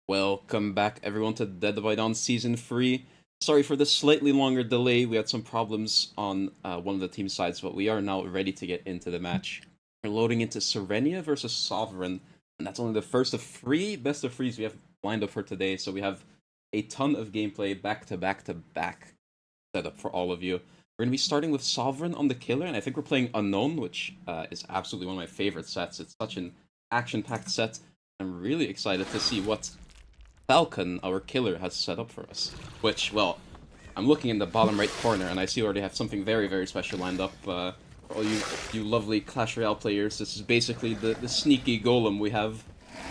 Welcome back, everyone, to Dead by Dawn Season 3. Sorry for the slightly longer delay. We had some problems on one of the team sides, but we are now ready to get into the match. We're loading into Sirenia versus Sovereign, and that's only the first of three best of threes we have lined up for today. So we have a ton of gameplay back to back to back set up for all of you. We're going to be starting with Sovereign on the killer, and I think we're playing Unknown, which is absolutely one of my favorite sets. It's such an action-packed set. I'm really excited to see what Falcon, our killer, has set up for us. Which, well, I'm looking in the bottom right corner, and I see we already have something very, very special lined up. For all you lovely Clash Royale players, this is basically the sneaky golem we have.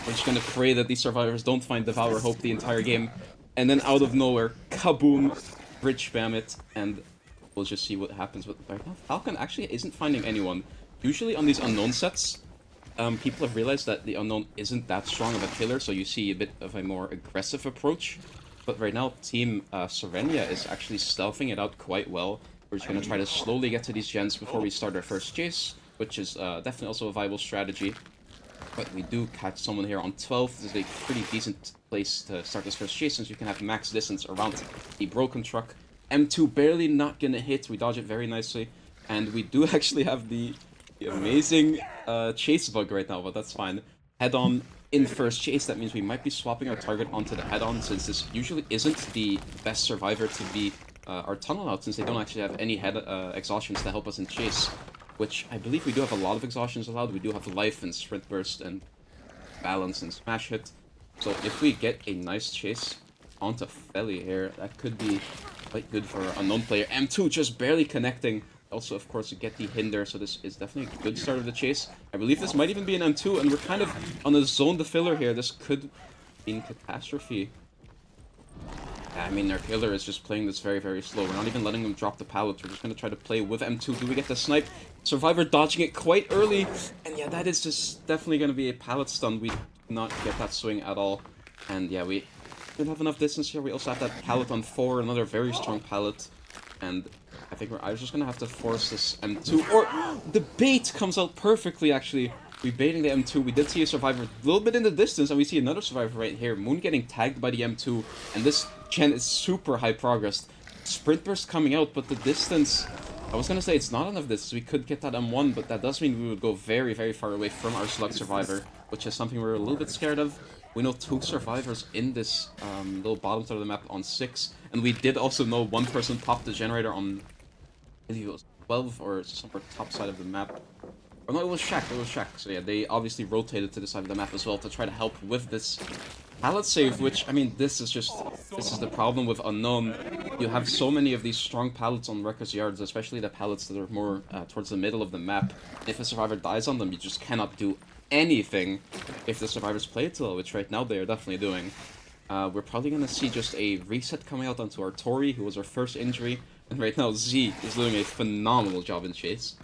We're just gonna pray that these survivors don't find Devour Hope the entire game. And then out of nowhere, kaboom, bridge spam it, and we'll just see what happens with right now. Falcon actually isn't finding anyone. Usually on these Unknown sets, people have realized that the Unknown isn't that strong of a killer, so you see a bit of a more aggressive approach. But right now, Team Sirenia is actually stealthing it out quite well. We're just going to try to slowly get to these gens before we start our first chase, which is definitely also a viable strategy. But we do catch someone here on 12. This is a pretty decent place to start this first chase, since you can have max distance around the broken truck. M2 barely not going to hit. We dodge it very nicely. And we do actually have the amazing chase bug right now, but that's fine. Head-on in first chase, that means we might be swapping our target onto the head-on, since this usually isn't the best survivor to be our tunnel out, since they don't actually have any head exhaustions to help us in chase. Which I believe we do have a lot of exhaustions allowed. We do have life and sprint burst and balance and smash hit. So if we get a nice chase onto Felly here, that could be quite good for our Unknown player. M2 just barely connecting. Also, of course, you get the hinder, so this is definitely a good start of the chase. I believe this might even be an M2, and we're kind of on a zone the filler here. This could mean catastrophe. I mean, their killer is just playing this very, very slow. We're not even letting them drop the pallet. We're just going to try to play with M2. Do we get the snipe? Survivor dodging it quite early. And yeah, that is just definitely going to be a pallet stun. We do not get that swing at all. And yeah, we don't have enough distance here. We also have that pallet on 4, another very strong pallet. And I think I was just going to have to force this M2. Or the bait comes out perfectly, actually. We baiting the M2. We did see a survivor a little bit in the distance, and we see another survivor right here. Moon getting tagged by the M2, and this gen is super high progress. Sprint burst coming out, but the distance... I was gonna say it's not enough distance. We could get that M1, but that does mean we would go very, very far away from our select survivor, which is something we're a little bit scared of. We know 2 survivors in this little bottom side of the map on 6, and we did also know one person popped the generator on, I think it was 12 or somewhere top side of the map. Or no, it was Shaq, So yeah, they obviously rotated to the side of the map as well to try to help with this pallet save, which, I mean, this is the problem with Unknown. You have so many of these strong pallets on Wrecker's Yards, especially the pallets that are more towards the middle of the map. If a survivor dies on them, you just cannot do anything if the survivors play it well, which right now they are definitely doing. We're probably going to see just a reset coming out onto our Tori, who was our first injury, and right now Z is doing a phenomenal job in chase.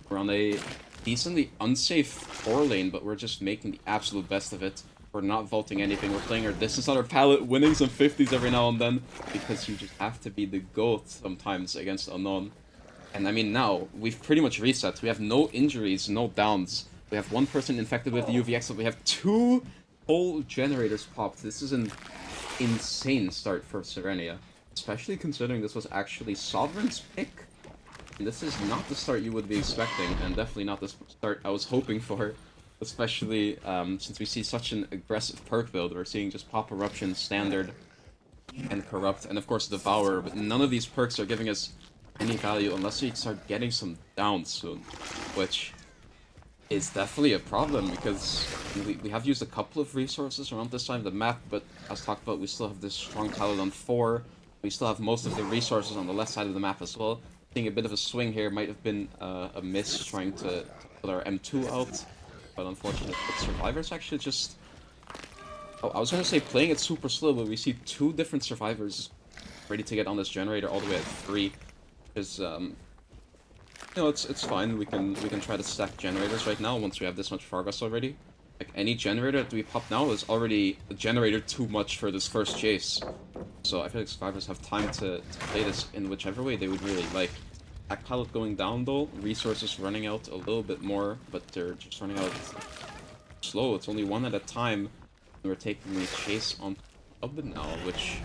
We're on a decently unsafe 4 lane, but we're just making the absolute best of it. We're not vaulting anything, we're playing our distance on our pallet, winning some 50s every now and then, because you just have to be the GOAT sometimes against Unknown. And I mean, now, we've pretty much reset. We have no injuries, no downs. We have 1 person infected with the UVX, but we have 2 whole generators popped. This is an insane start for Sirenia, especially considering this was actually Sovereign's pick. This is not the start you would be expecting, and definitely not the start I was hoping for, especially since we see such an aggressive perk build. We're seeing just Pop Eruption, Standard, and Corrupt, and of course Devour, but none of these perks are giving us any value unless we start getting some downs soon, which is definitely a problem, because we have used a couple of resources around this side of the map, but as talked about, we still have this strong pallet on 4, we still have most of the resources on the left side of the map as well. I think a bit of a swing here might have been a miss trying to put our M2 out, but unfortunately, but survivors actually just... Oh, I was gonna say playing it super slow, but we see 2 different survivors ready to get on this generator all the way at 3, because you know, it's fine. We can try to stack generators right now once we have this much progress already. Like, any generator that we pop now is already a generator too much for this first chase. So I feel like survivors have time to play this in whichever way they would really like. Back pallet going down though, resources running out a little bit more, but they're just running out slow. It's only 1 at a time. We're taking the chase on Dub now, which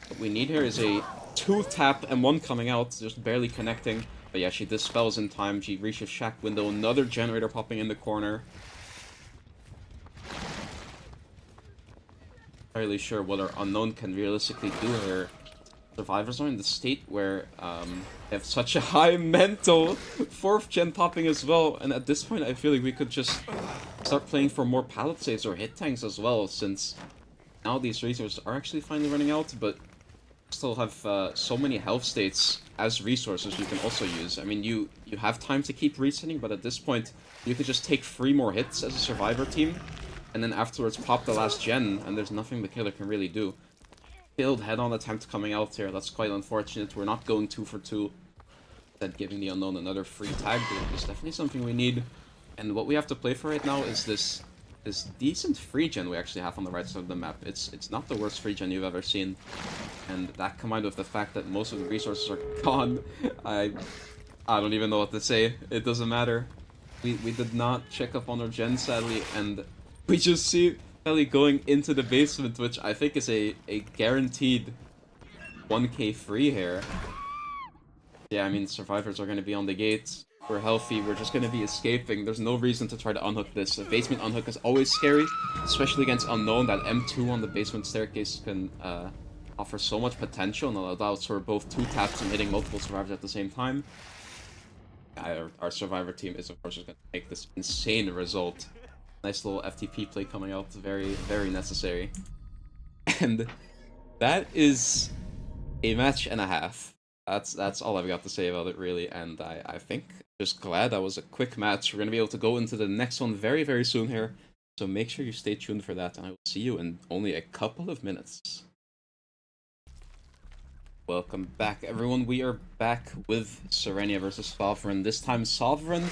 what we need here is a 2-tap and 1 coming out, just barely connecting. But yeah, she dispels in time. She reaches Shack window, another generator popping in the corner. Not really sure what our Unknown can realistically do here. Survivors are in the state where they have such a high mental. 4th gen popping as well, and at this point I feel like we could just start playing for more pallet saves or hit tanks as well, since now these resources are actually finally running out, but still have so many health states as resources you can also use. I mean, you have time to keep resetting, but at this point you could just take 3 more hits as a survivor team, and then afterwards pop the last gen, and there's nothing the killer can really do. Failed head-on attempt coming out here, that's quite unfortunate. We're not going 2 for 2. Instead giving the Unknown another free tag is definitely something we need. And what we have to play for right now is this decent free gen we actually have on the right side of the map. It's not the worst free gen you've ever seen. And that combined with the fact that most of the resources are gone, I don't even know what to say. It doesn't matter. We did not check up on our gen, sadly, and we just see Ellie going into the basement, which I think is a guaranteed 1k free here. Yeah, I mean, survivors are going to be on the gates. We're healthy, we're just going to be escaping. There's no reason to try to unhook this. A basement unhook is always scary, especially against Unknown. That M2 on the basement staircase can offer so much potential and allows for both 2 taps and hitting multiple survivors at the same time. Our survivor team is, of course, just going to make this insane result. Nice little FTP play coming out, very, very necessary. And that is a match and a half. That's all I've got to say about it, really, and I think just glad that was a quick match. We're going to be able to go into the next one very, very soon here, so make sure you stay tuned for that, and I will see you in only a couple of minutes. Welcome back, everyone. We are back with Sirenia versus Sovereign. This time, Sovereign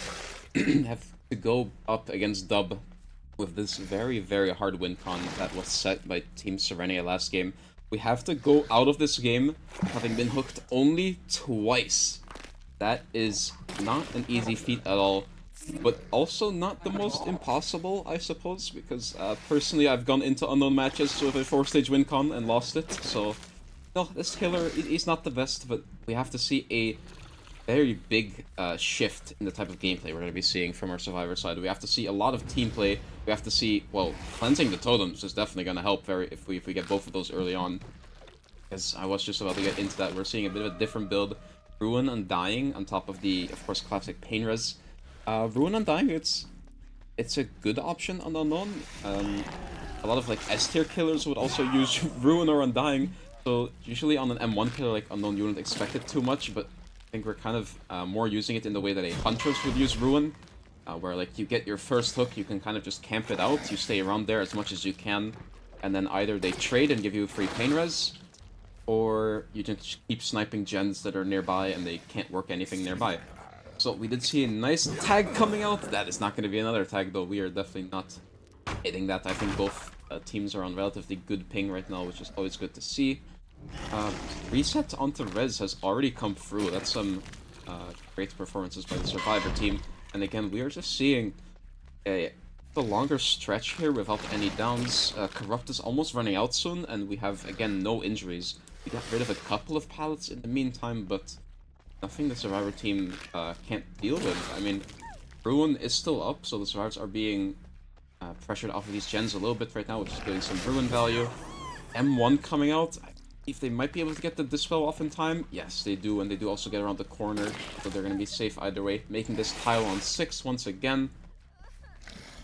have to go up against Dub with this very, very hard win con that was set by Team Sirenia last game. We have to go out of this game having been hooked only twice. That is not an easy feat at all, but also not the most impossible, I suppose, because personally I've gone into Unknown matches with a 4-stage win con and lost it, so no, this killer, he's not the best, but we have to see a very big shift in the type of gameplay we're going to be seeing from our survivor side. We have to see a lot of team play. We have to see, well, cleansing the totems is definitely going to help if we get both of those early on. Because I was just about to get into that. We're seeing a bit of a different build. Ruin Undying on top of the, of course, classic Pain Res. Ruin Undying, it's a good option on Unknown. A lot of like S tier killers would also use Ruin or Undying. So usually on an M1 killer like Unknown, you wouldn't expect it too much, but I think we're kind of more using it in the way that a Huntress would use Ruin, where like you get your first hook, you can kind of just camp it out, you stay around there as much as you can, and then either they trade and give you a free Pain Res, or you just keep sniping gens that are nearby and they can't work anything nearby. So we did see a nice tag coming out. That is not going to be another tag though, we are definitely not hitting that. I think both teams are on relatively good ping right now, which is always good to see. Reset onto res has already come through. That's some great performances by the survivor team. And again, we are just seeing a longer stretch here without any downs. Corrupt is almost running out soon, and we have, again, no injuries. We got rid of a couple of pallets in the meantime, but nothing the survivor team can't deal with. I mean, Ruin is still up, so the survivors are being pressured off of these gens a little bit right now, which is giving some Ruin value. M1 coming out. If they might be able to get the Dispel off in time, yes, they do, and they do also get around the corner, so they're going to be safe either way, making this tile on 6 once again.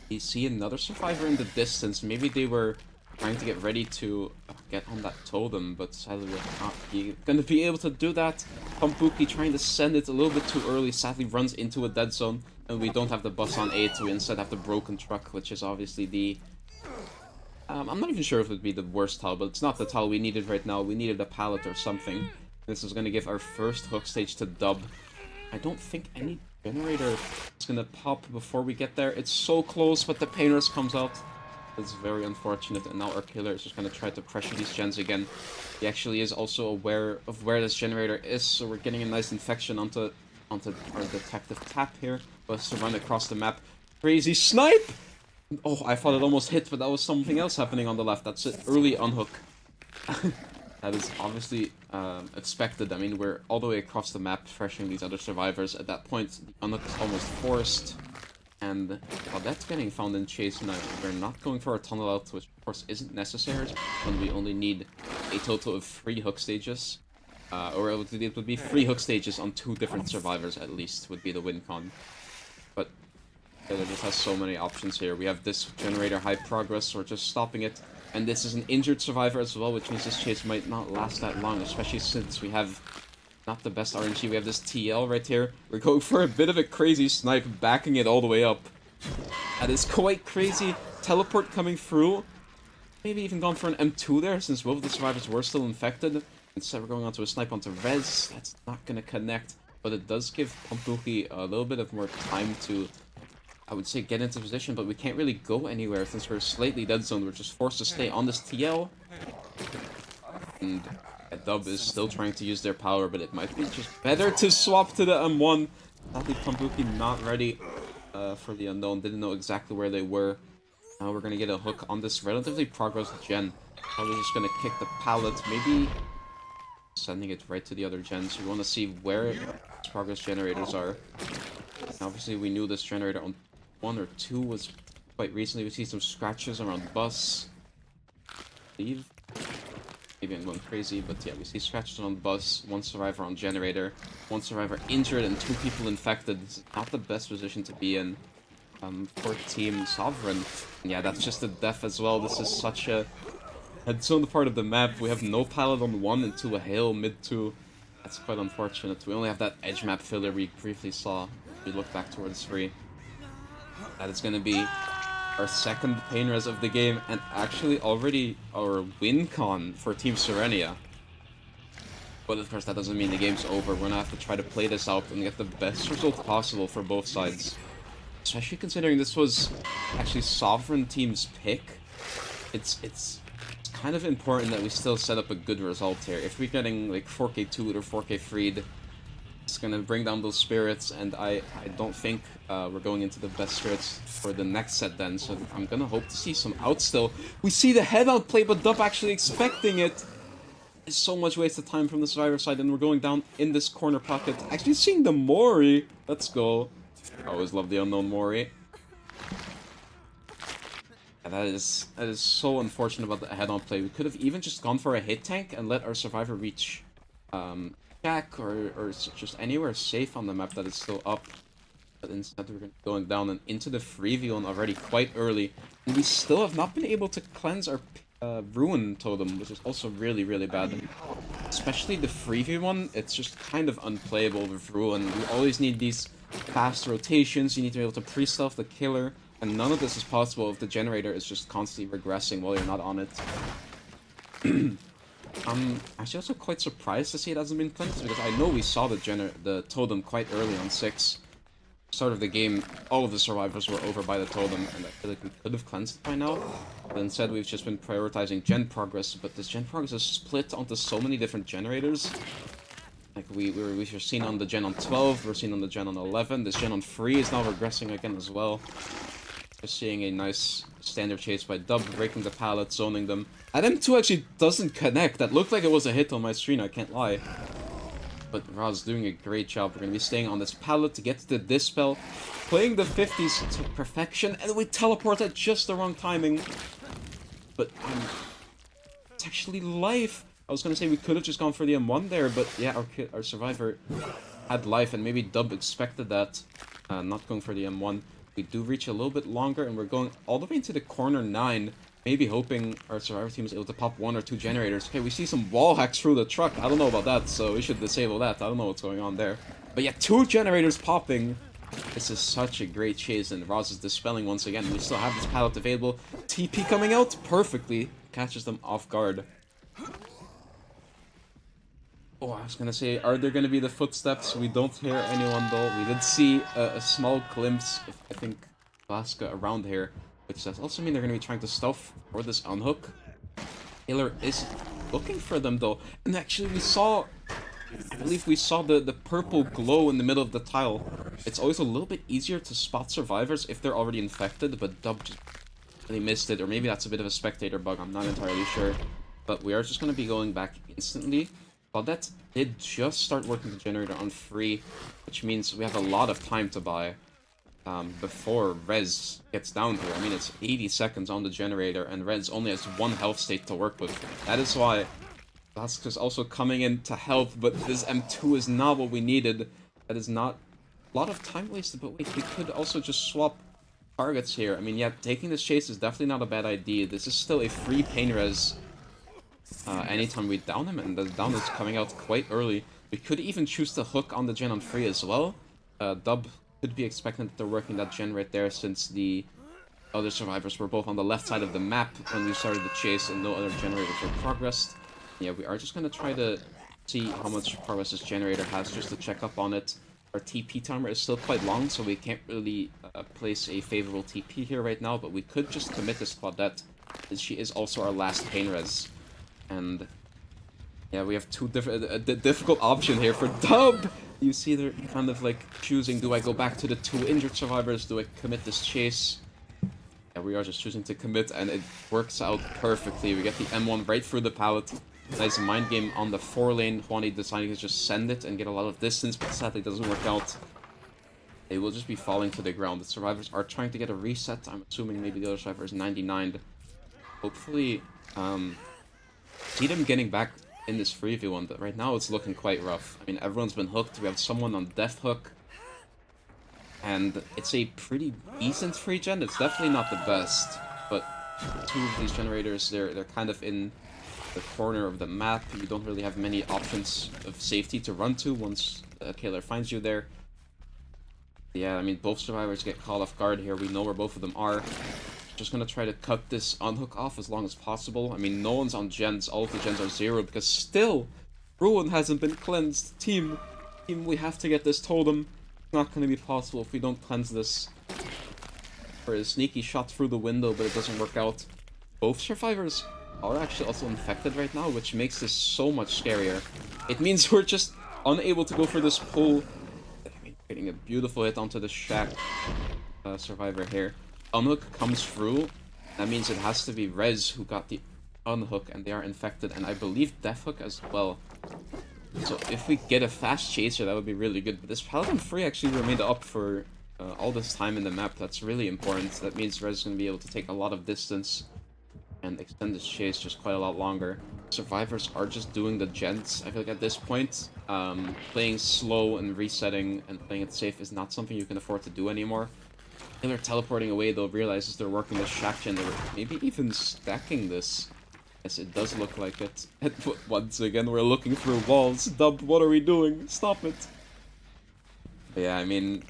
You see another survivor in the distance. Maybe they were trying to get ready to get on that totem, but sadly we're not going to be able to do that. Pampuki trying to send it a little bit too early, sadly runs into a dead zone, and we don't have the bus on 8, we instead have the broken truck, which is obviously the... I'm not even sure if it would be the worst tile, but it's not the tile we needed right now. We needed a pallet or something. This is going to give our first hook stage to Dub. I don't think any generator is going to pop before we get there. It's so close, but the Pain Res comes out. That's very unfortunate, and now our killer is just going to try to pressure these gens again. He actually is also aware of where this generator is, so we're getting a nice infection onto our detective tap here. But to run across the map. Crazy snipe! Oh, I thought it almost hit, but that was something else happening on the left. That's it. Early unhook. That is obviously expected. I mean, we're all the way across the map pressuring these other survivors. At that point, the unhook is almost forced. And while that's getting found in chase now, we're not going for a tunnel out, which of course isn't necessary when we only need a total of 3 hook stages. Or it would be 3 hook stages on 2 different survivors at least, would be the win con. But Taylor just has so many options here. We have this generator high progress, so we're just stopping it. And this is an injured survivor as well, which means this chase might not last that long, especially since we have not the best RNG. We have this TL right here. We're going for a bit of a crazy snipe, backing it all the way up. That is quite crazy. Teleport coming through. Maybe even gone for an M2 there, since both of the survivors were still infected. Instead, we're going on to a snipe onto Rez. That's not going to connect, but it does give Pampuki a little bit of more time to, I would say, get into position, but we can't really go anywhere since we're slightly dead zone. We're just forced to stay on this TL. And Dub is still trying to use their power, but it might be just better to swap to the M1. Sadly, Pampuki not ready for the unknown. Didn't know exactly where they were. Now we're going to get a hook on this relatively progress gen. Probably just going to kick the pallet. Maybe sending it right to the other gens. We want to see where these progress generators are. Obviously, we knew this generator on 1 or 2 was quite recently. We see some scratches around bus. Leave. Maybe I'm going crazy, but yeah, we see scratches on bus, 1 survivor on generator, 1 survivor injured, and 2 people infected. This is not the best position to be in for Team Sovereign. And yeah, that's just a death as well. This is such a head zone part of the map. We have no pallet on 1 and 2, a hill, mid 2. That's quite unfortunate. We only have that edge map filler we briefly saw. We look back towards 3. That is going to be our second pain res of the game, and actually already our win con for Team Sirenia. But of course that doesn't mean the game's over. We're gonna have to try to play this out and get the best result possible for both sides. Especially considering this was actually Sovereign Team's pick. It's kind of important that we still set up a good result here. If we're getting like 4k 2'd or 4k 3'd, it's gonna bring down those spirits, and I don't think we're going into the best spirits for the next set then, so I'm gonna hope to see some out still. We see the head out play, but Dub actually expecting it. It's so much wasted time from the survivor side, and we're going down in this corner pocket. Actually seeing the Mori. Let's go. I always love the unknown Mori. And that is so unfortunate about the head-on play. We could have even just gone for a hit tank and let our survivor reach Jack or just anywhere safe on the map that is still up. But instead we're going down and into the 3v1 already quite early. And we still have not been able to cleanse our Ruin Totem, which is also really, really bad. Especially the 3v1, it's just kind of unplayable with Ruin. You always need these fast rotations, you need to be able to pre-stealth the killer. And none of this is possible if the generator is just constantly regressing while you're not on it. I'm actually also quite surprised to see it hasn't been cleansed, because I know we saw the totem quite early on 6. Start of the game, all of the survivors were over by the totem, and I feel like we could have cleansed it by now. But instead we've just been prioritizing gen progress, but this gen progress is split onto so many different generators. Like we were seen on the gen on 12, we're seen on the gen on 11, this gen on 3 is now regressing again as well. Just seeing a nice standard chase by Dub, breaking the pallet, zoning them. And M2 actually doesn't connect. That looked like it was a hit on my screen, I can't lie. But Raz doing a great job. We're going to be staying on this pallet to get to the Dispel. Playing the 50s to perfection. And we teleport at just the wrong timing. But it's actually life. I was going to say we could have just gone for the M1 there. But yeah, our survivor had life. And maybe Dub expected that. Not going for the M1. We do reach a little bit longer, and we're going all the way into the corner 9, maybe hoping our survivor team is able to pop 1 or 2 generators. Okay, we see some wall hacks through the truck. I don't know about that, so we should disable that. I don't know what's going on there. But yeah, 2 generators popping. This is such a great chase, and Roz is dispelling once again. We still have this pallet available. TP coming out perfectly. Catches them off guard. Oh, I was gonna say, are there gonna be the footsteps? We don't hear anyone though. We did see a small glimpse of, I think, Vasca around here, which does also mean they're gonna be trying to stuff for this unhook. Taylor is looking for them though, and actually we saw, I believe we saw the purple glow in the middle of the tile. It's always a little bit easier to spot survivors if they're already infected, but Dub just They missed it, or maybe that's a bit of a spectator bug, I'm not entirely sure. But we are just going to be going back instantly. Claudette did just start working the generator on free, which means we have a lot of time to buy before Rez gets down here. I mean, it's 80 seconds on the generator, and Rez only has 1 health state to work with. That is why Velasquez also coming in to help, but this M2 is not what we needed. That is not a lot of time wasted, but wait, we could also just swap targets here. I mean, yeah, taking this chase is definitely not a bad idea. This is still a free pain res anytime we down him, and the down is coming out quite early. We could even choose to hook on the gen on free as well. Dub could be expecting that they're working that gen right there, since the other survivors were both on the left side of the map when we started the chase and no other generators were progressed. Yeah, we are just going to try to see how much progress this generator has just to check up on it. Our TP timer is still quite long, so we can't really place a favorable TP here right now, but we could just commit this Claudette, as she is also our last pain res. And yeah, we have two difficult option here for Dub. You see they're kind of like choosing, do I go back to the 2 injured survivors, do I commit this chase? Yeah, we are just choosing to commit, and it works out perfectly. We get the M1 right through the pallet. Nice mind game on the 4 lane. Juani deciding to just send it and get a lot of distance, but sadly it doesn't work out. They will just be falling to the ground. The survivors are trying to get a reset. I'm assuming maybe the other survivor is 99. Hopefully, see them getting back in this 3v1, but right now it's looking quite rough. I mean, everyone's been hooked. We have someone on death hook. And it's a pretty decent free gen. It's definitely not the best, but 2 of these generators, they're kind of in the corner of the map. You don't really have many options of safety to run to once a killer finds you there. Yeah, I mean, both survivors get caught off guard here. We know where both of them are. Just gonna try to cut this unhook off as long as possible. I mean, no one's on gens. All of the gens are 0 because still Ruin hasn't been cleansed. Team, we have to get this totem. It's not gonna be possible if we don't cleanse this. For a sneaky shot through the window, but it doesn't work out. Both survivors are actually also infected right now, which makes this so much scarier. It means we're just unable to go for this pull. I mean, getting a beautiful hit onto the shack survivor here. Unhook comes through. That means it has to be Rez who got the unhook, and they are infected, and I believe Death Hook as well. So if we get a fast chaser, that would be really good. But this Paladin free actually remained up for all this time in the map. That's really important. That means Rez is going to be able to take a lot of distance and extend this chase just quite a lot longer. Survivors are just doing the gens. I feel like at this point, playing slow and resetting and playing it safe is not something you can afford to do anymore. If they're teleporting away, they'll realize as they're working the shack gen, they're maybe even stacking this. Yes, it does look like it. And once again, we're looking through walls. Dub, what are we doing? Stop it. But yeah, I mean,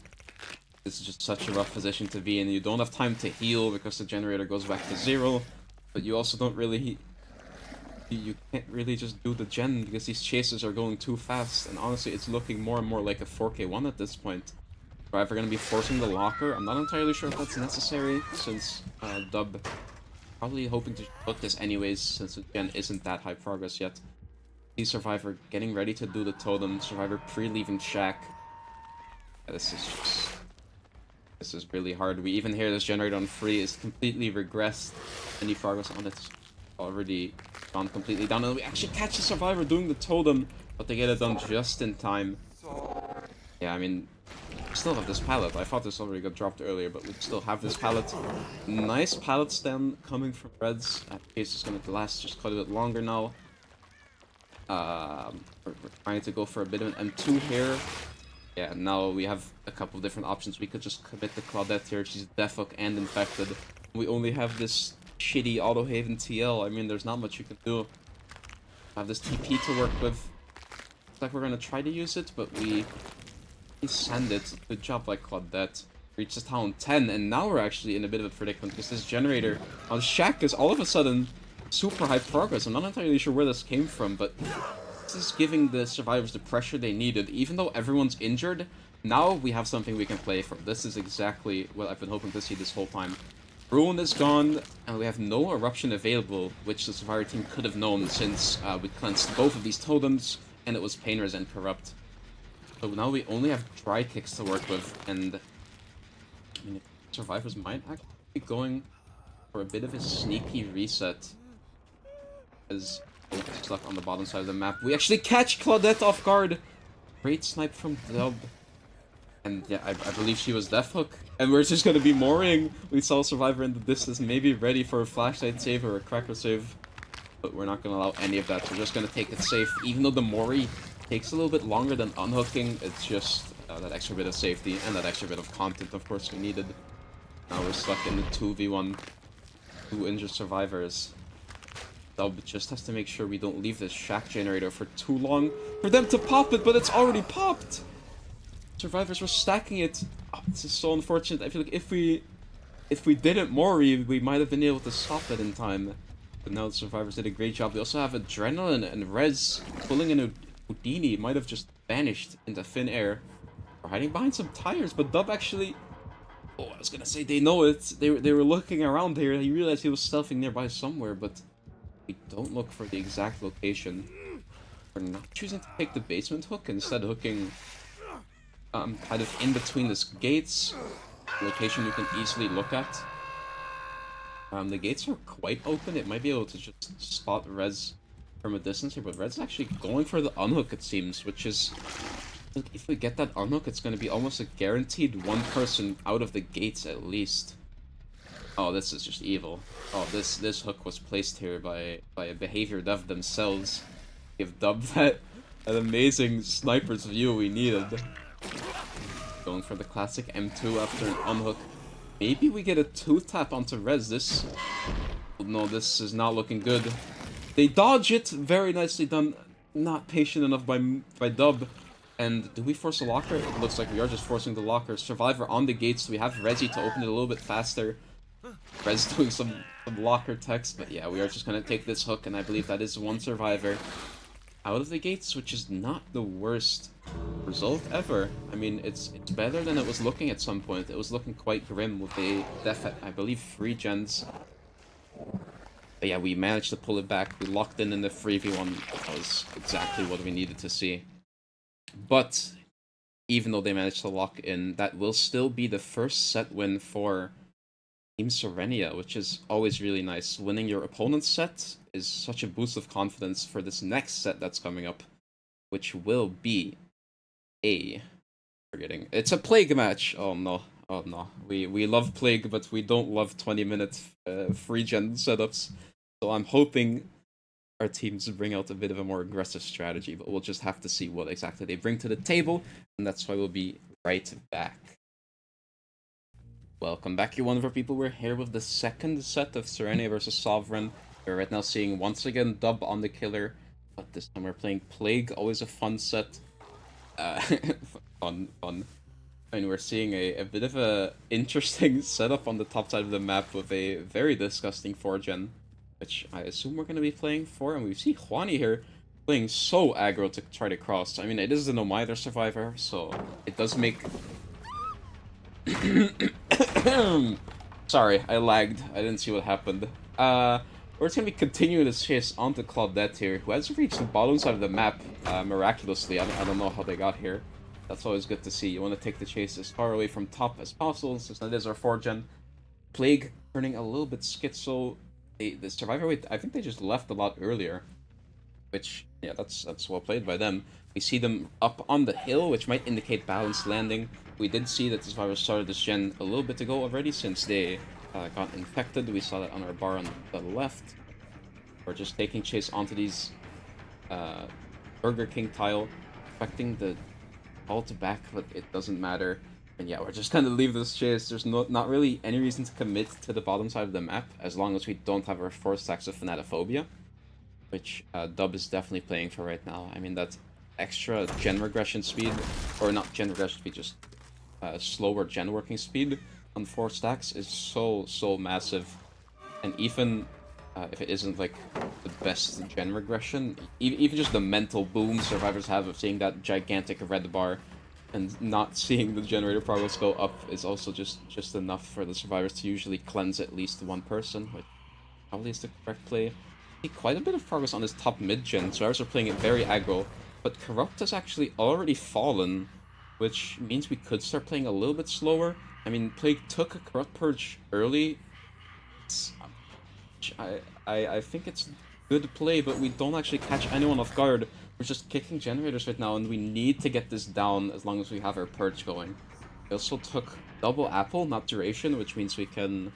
this is just such a rough position to be in. You don't have time to heal because the generator goes back to 0. But you also don't really... You can't really just do the gen because these chases are going too fast. And honestly, it's looking more and more like a 4k1 at this point. Survivor going to be forcing the locker. I'm not entirely sure if that's necessary, since Dub probably hoping to hook this anyways, since the gen isn't that high progress yet. See Survivor getting ready to do the totem. Survivor pre-leaving shack. Yeah, this is really hard. We even hear this generator on free is completely regressed. Any progress on it's already gone completely down. And we actually catch the Survivor doing the totem, but they get it done just in time. Yeah, I mean, we still have this pallet. I thought this already got dropped earlier, but we still have this pallet. Nice pallet stand coming from Reds. That case is going to last just quite a bit longer now. We're trying to go for a bit of an M2 here. Yeah, now we have a couple of different options. We could just commit the Claudette here. She's Death Hook and infected. We only have this shitty Auto Haven TL. I mean, there's not much you can do. Have this TP to work with. Looks like we're going to try to use it, but we send it. Good job by Claudette. Reach the town 10, and now we're actually in a bit of a predicament because this generator on Shack is all of a sudden super high progress. I'm not entirely sure where this came from, but this is giving the survivors the pressure they needed. Even though everyone's injured, now we have something we can play from. This is exactly what I've been hoping to see this whole time. Ruin is gone, and we have no eruption available, which the survivor team could have known since we cleansed both of these totems, and it was Painers and Corrupt. So now we only have dry kicks to work with, and I mean, survivors might actually be going for a bit of a sneaky reset. As stuck on the bottom side of the map. We actually catch Claudette off guard. Great snipe from Dub. And yeah, I believe she was Death Hook. And we're just gonna be mooring. We saw Survivor in the distance, maybe ready for a flashlight save or a cracker save. But we're not gonna allow any of that. We're just gonna take it safe. Even though the Mori takes a little bit longer than unhooking, it's just that extra bit of safety and that extra bit of content, of course, we needed. Now we're stuck in the 2v1. 2 injured survivors. Dub just has to make sure we don't leave this shack generator for too long for them to pop it, but it's already popped! Survivors were stacking it. Oh, this is so unfortunate. I feel like if we didn't Mori, we might have been able to stop it in time. But now the survivors did a great job. They also have Adrenaline and Rez pulling in a Houdini. Might have just vanished into thin air. Or hiding behind some tires, but Dub actually... Oh, I was gonna say they know it. They were looking around here. He realized he was stealthing nearby somewhere, but we don't look for the exact location. We're not choosing to take the basement hook, instead hooking kind of in between these gates. Location you can easily look at. The gates are quite open. It might be able to just spot Rez from a distance here, but Red's actually going for the unhook, it seems, which is... If we get that unhook, it's going to be almost a guaranteed one person out of the gates at least. Oh, this is just evil. Oh, this hook was placed here by a behavior dev themselves. Give Dub that an amazing sniper's view we needed. Going for the classic M2 after an unhook. Maybe we get a 2-tap onto Rez. This... No, this is not looking good. They dodge it! Very nicely done. Not patient enough by Dub. And do we force a locker? It looks like we are just forcing the locker. Survivor on the gates. We have Rezi to open it a little bit faster. Rez doing some locker text, but yeah, we are just gonna take this hook, and I believe that is one survivor out of the gates, which is not the worst result ever. I mean, it's better than it was looking at some point. It was looking quite grim with a def at, I believe, 3 gens. But yeah, we managed to pull it back. We locked in the 3v1. That was exactly what we needed to see. But even though they managed to lock in, that will still be the first set win for Team Sirenia, which is always really nice. Winning your opponent's set is such a boost of confidence for this next set that's coming up, which will be it's a Plague match. Oh no, oh no. We love Plague, but we don't love 20-minute free gen setups. So I'm hoping our teams bring out a bit of a more aggressive strategy, but we'll just have to see what exactly they bring to the table, and that's why we'll be right back. Welcome back, you wonderful people. We're here with the second set of Sirenia versus Sovereign. We're right now seeing, once again, Dub on the killer, but this time we're playing Plague, always a fun set. Fun. I mean, we're seeing a bit of a interesting setup on the top side of the map with a very disgusting 4-gen, which I assume we're going to be playing for, and we see Juani here playing so aggro to try to cross. I mean, it is the No Mither survivor, so it does make... Sorry, I lagged. I didn't see what happened. We're just going to be continuing this chase onto Claudette here, who has reached the bottom side of the map miraculously. I don't know how they got here. That's always good to see. You want to take the chase as far away from top as possible, since that is our 4-gen. Plague turning a little bit schizo. The survivor wait, I think they just left a lot earlier, which, yeah, that's well played by them. We see them up on the hill, which might indicate balanced landing. We did see that the survivors started this gen a little bit ago already, since they got infected. We saw that on our bar on the left. We're just taking chase onto these Burger King tile, expecting the ult back, but it doesn't matter. And yeah, we're just gonna leave this chase. There's not really any reason to commit to the bottom side of the map, as long as we don't have our 4 stacks of Fanatophobia, which Dub is definitely playing for right now. I mean, that extra gen regression speed, or not gen regression speed, just slower gen working speed on 4 stacks is so massive. And even if it isn't like the best gen regression, even just the mental boom survivors have of seeing that gigantic red bar and not seeing the generator progress go up is also just enough for the survivors to usually cleanse at least one person, which probably is the correct play. See quite a bit of progress on this top mid-gen. Survivors are playing it very aggro, but Corrupt has actually already fallen, which means we could start playing a little bit slower. I mean, Plague took a Corrupt Purge early. I think it's good play, but we don't actually catch anyone off guard. We're just kicking generators right now, and we need to get this down as long as we have our purge going. We also took double apple, not duration, which means we can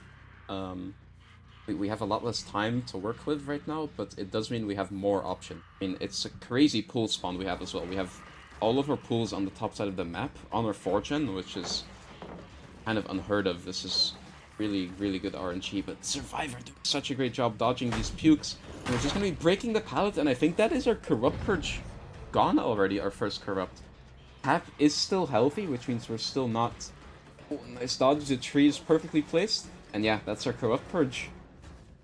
we have a lot less time to work with right now, but it does mean we have more options. I mean, it's a crazy pool spawn we have as well. We have all of our pools on the top side of the map on our 4gen, which is kind of unheard of. This is really, really good RNG, but Survivor doing such a great job dodging these pukes. And we're just going to be breaking the pallet, and I think that is our Corrupt Purge gone already, our first Corrupt. Tap is still healthy, which means we're still not... Oh, nice dodge. The tree is perfectly placed. And yeah, that's our Corrupt Purge.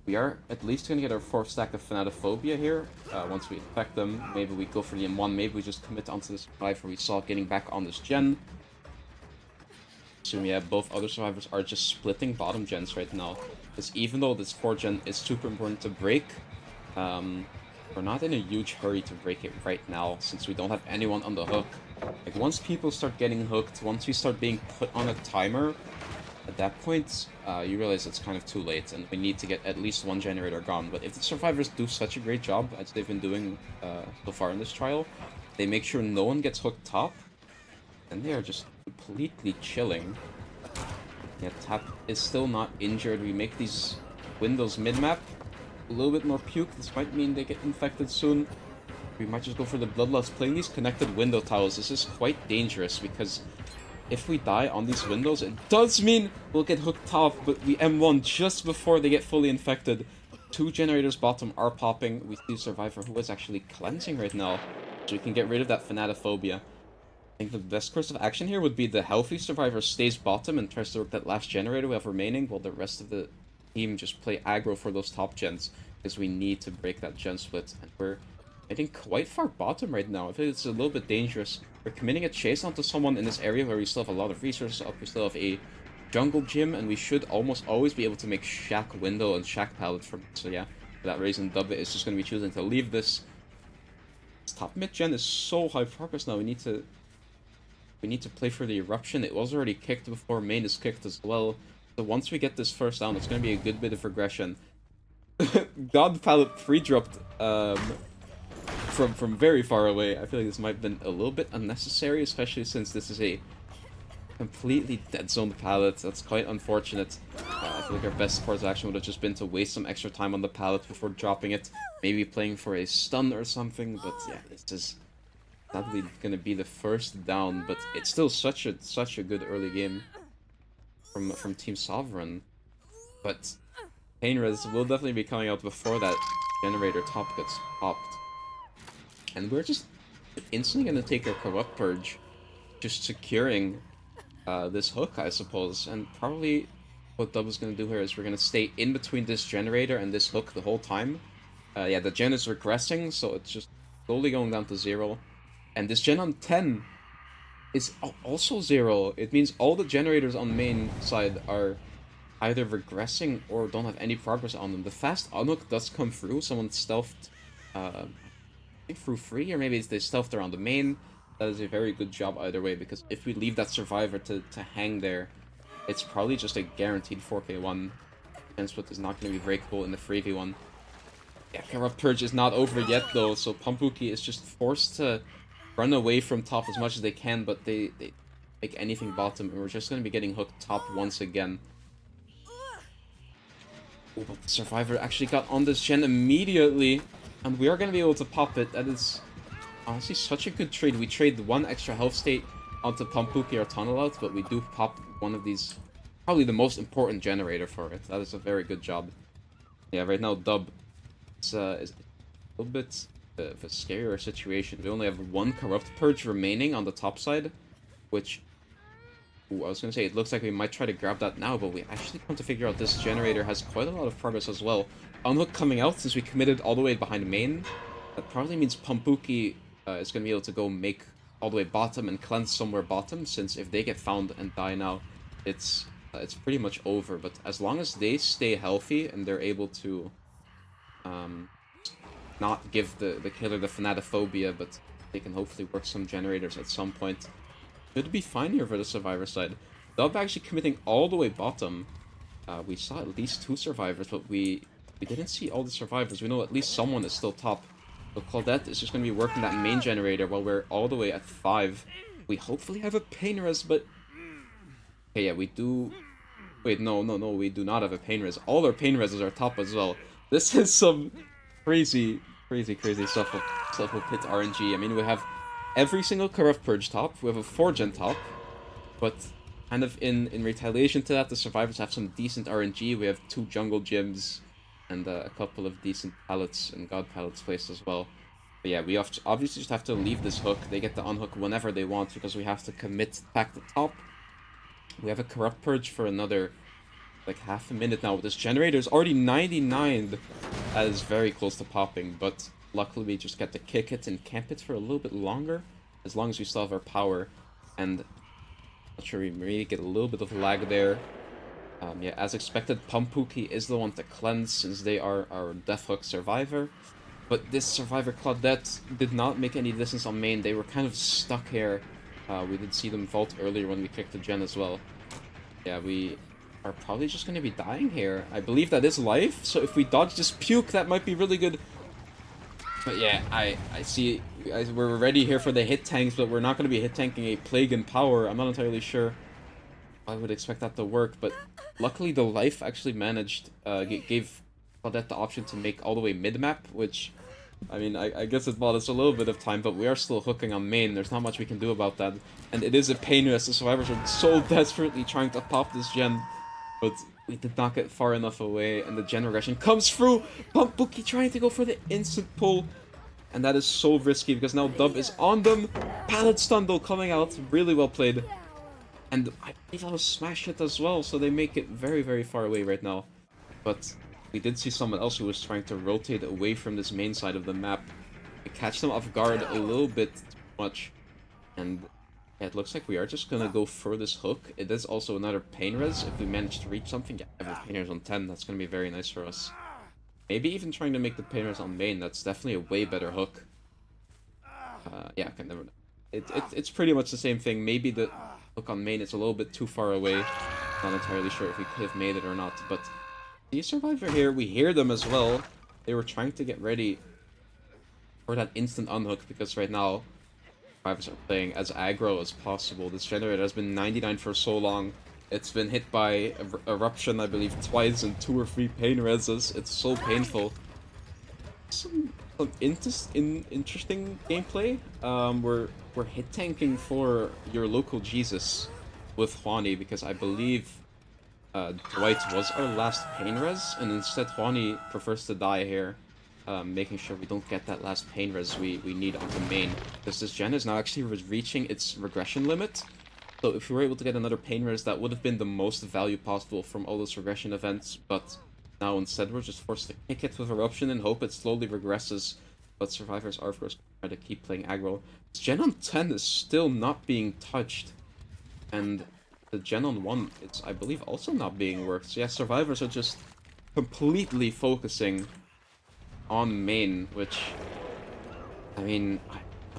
We are at least going to get our 4th stack of Fanatophobia here. Once we infect them, maybe we go for the M1. Maybe we just commit onto the Survivor we saw getting back on this gen. So yeah, both other survivors are just splitting bottom gens right now. Because even though this 4th gen is super important to break, we're not in a huge hurry to break it right now, since we don't have anyone on the hook. Like, once people start getting hooked, once we start being put on a timer, at that point, you realize it's kind of too late, and we need to get at least one generator gone. But if the survivors do such a great job, as they've been doing so far in this trial, they make sure no one gets hooked top, and they are just completely chilling. Yeah, Tap is still not injured. We make these windows mid-map a little bit more puke. This might mean they get infected soon. We might just go for the Bloodlust. Playing these connected window tiles, this is quite dangerous, because if we die on these windows, it does mean we'll get hooked top, but we M1 just before they get fully infected. 2 generators bottom are popping. We see Survivor, who is actually cleansing right now, so we can get rid of that Fanatophobia. I think the best course of action here would be the healthy Survivor stays bottom and tries to work that last generator we have remaining, while the rest of the team just play aggro for those top gens, because we need to break that gen split, and we're, I think, quite far bottom right now. I feel it's a little bit dangerous. We're committing a chase onto someone in this area where we still have a lot of resources up. We still have a jungle gym, and we should almost always be able to make Shack window and Shack pallet from it. So yeah, for that reason, Dub is just going to be choosing to leave this. This top mid gen is so high progress now. We need to play for the eruption. It was already kicked before main is kicked as well. So once we get this first down, it's going to be a good bit of regression. God pallet pre-dropped from very far away. I feel like this might have been a little bit unnecessary, especially since this is a completely dead zone pallet. That's quite unfortunate. I feel like our best course of action would have just been to waste some extra time on the pallet before dropping it. Maybe playing for a stun or something, but yeah, this is sadly gonna be the first down, but it's still such a good early game from Team Sovereign. But Painres will definitely be coming out before that generator top gets popped. And we're just instantly gonna take our Corrupt Purge, just securing this hook, I suppose. And probably what Dub is gonna do here is we're gonna stay in between this generator and this hook the whole time. Yeah, the gen is regressing, so it's just slowly going down to 0. And this gen on 10 is also 0. It means all the generators on main side are either regressing or don't have any progress on them. The fast unhook does come through. Someone stealthed, I think through 3, or maybe they stealthed around the main. That is a very good job either way, because if we leave that Survivor to hang there, it's probably just a guaranteed 4k1. Gen split is not going to be breakable in the 3v1. Yeah, Corrupt Purge is not over yet though, so Pampuki is just forced to run away from top as much as they can, but they make anything bottom, and we're just going to be getting hooked top once again. Oh, but the Survivor actually got on this gen immediately, and we are going to be able to pop it. That is honestly such a good trade. We trade 1 extra health state onto Pampuki or Tunnel Out, but we do pop one of these, probably the most important generator for it. That is a very good job. Yeah, right now Dub is a little bit of a scarier situation. We only have 1 Corrupt Purge remaining on the top side, which, ooh, I was gonna say, it looks like we might try to grab that now, but we actually come to figure out this generator has quite a lot of progress as well. Unhook coming out, since we committed all the way behind main, that probably means Pampuki is gonna be able to go make all the way bottom and cleanse somewhere bottom, since if they get found and die now, it's pretty much over. But as long as they stay healthy and they're able to not give the killer the Fanatophobia, but they can hopefully work some generators at some point, should be fine here for the Survivor side. Dub actually committing all the way bottom. We saw at least 2 survivors, but we we didn't see all the survivors. We know at least someone is still top. So Claudette is just going to be working that main generator while we're all the way at 5. We hopefully have a pain res, but... Okay, yeah, we do... Wait, no, we do not have a pain res. All our pain reses are top as well. This is some crazy stuff with Pit RNG. I mean, we have every single Corrupt Purge top, we have a 4-gen top, but kind of in retaliation to that, the survivors have some decent RNG. We have 2 jungle gyms and a couple of decent pallets and god pallets placed as well. But yeah, we obviously just have to leave this hook. They get to unhook whenever they want because we have to commit back the top. We have a Corrupt Purge for another like half a minute now. This generator is already 99. That is very close to popping, but luckily we just get to kick it and camp it for a little bit longer, as long as we still have our power. And not sure, we may get a little bit of lag there. Yeah, as expected, Pumpuki is the one to cleanse since they are our Death Hook survivor. But this survivor Claudette did not make any distance on main. They were kind of stuck here. We did see them vault earlier when we kicked the gen as well. Yeah, we are probably just going to be dying here. I believe that is life, so if we dodge this puke, that might be really good. But yeah, I see we're ready here for the hit tanks, but we're not going to be hit tanking a Plague and Power. I'm not entirely sure I would expect that to work, but luckily the life actually managed, gave Claudette the option to make all the way mid-map, which, I mean, I guess it bought us a little bit of time, but we are still hooking on main. There's not much we can do about that. And it is a pain as the survivors are so desperately trying to pop this gen, but we did not get far enough away, and the gen regression comes through! Pumpuki trying to go for the instant pull, and that is so risky because now Dub is on them! Pallet stun though coming out, really well played. And I believe that was smash hit as well, so they make it very far away right now. But we did see someone else who was trying to rotate away from this main side of the map. We catch them off guard a little bit too much. And yeah, it looks like we are just gonna go for this hook. It is also another pain res if we manage to reach something. Yeah, I have pain res on 10, that's gonna be very nice for us. Maybe even trying to make the pain res on main, that's definitely a way better hook. Yeah, okay, never know. It's pretty much the same thing. Maybe the hook on main is a little bit too far away. Not entirely sure if we could have made it or not, but the survivor here, we hear them as well. They were trying to get ready for that instant unhook because right now survivors are playing as aggro as possible. This generator has been 99 for so long. It's been hit by eruption, I believe, twice and 2 or 3 pain reses. It's so painful. Some interesting gameplay. We're hit tanking for your local Jesus with Juani because I believe Dwight was our last pain res, and instead Juani prefers to die here, making sure we don't get that last pain res we need onto main. Because this gen is now actually reaching its regression limit. So if we were able to get another pain res, that would have been the most value possible from all those regression events, but now instead we're just forced to kick it with eruption and hope it slowly regresses. But survivors are forced to try to keep playing aggro. This gen on 10 is still not being touched, and the gen on 1 it's I believe also not being worked. So yeah, survivors are just completely focusing on main, which, I mean,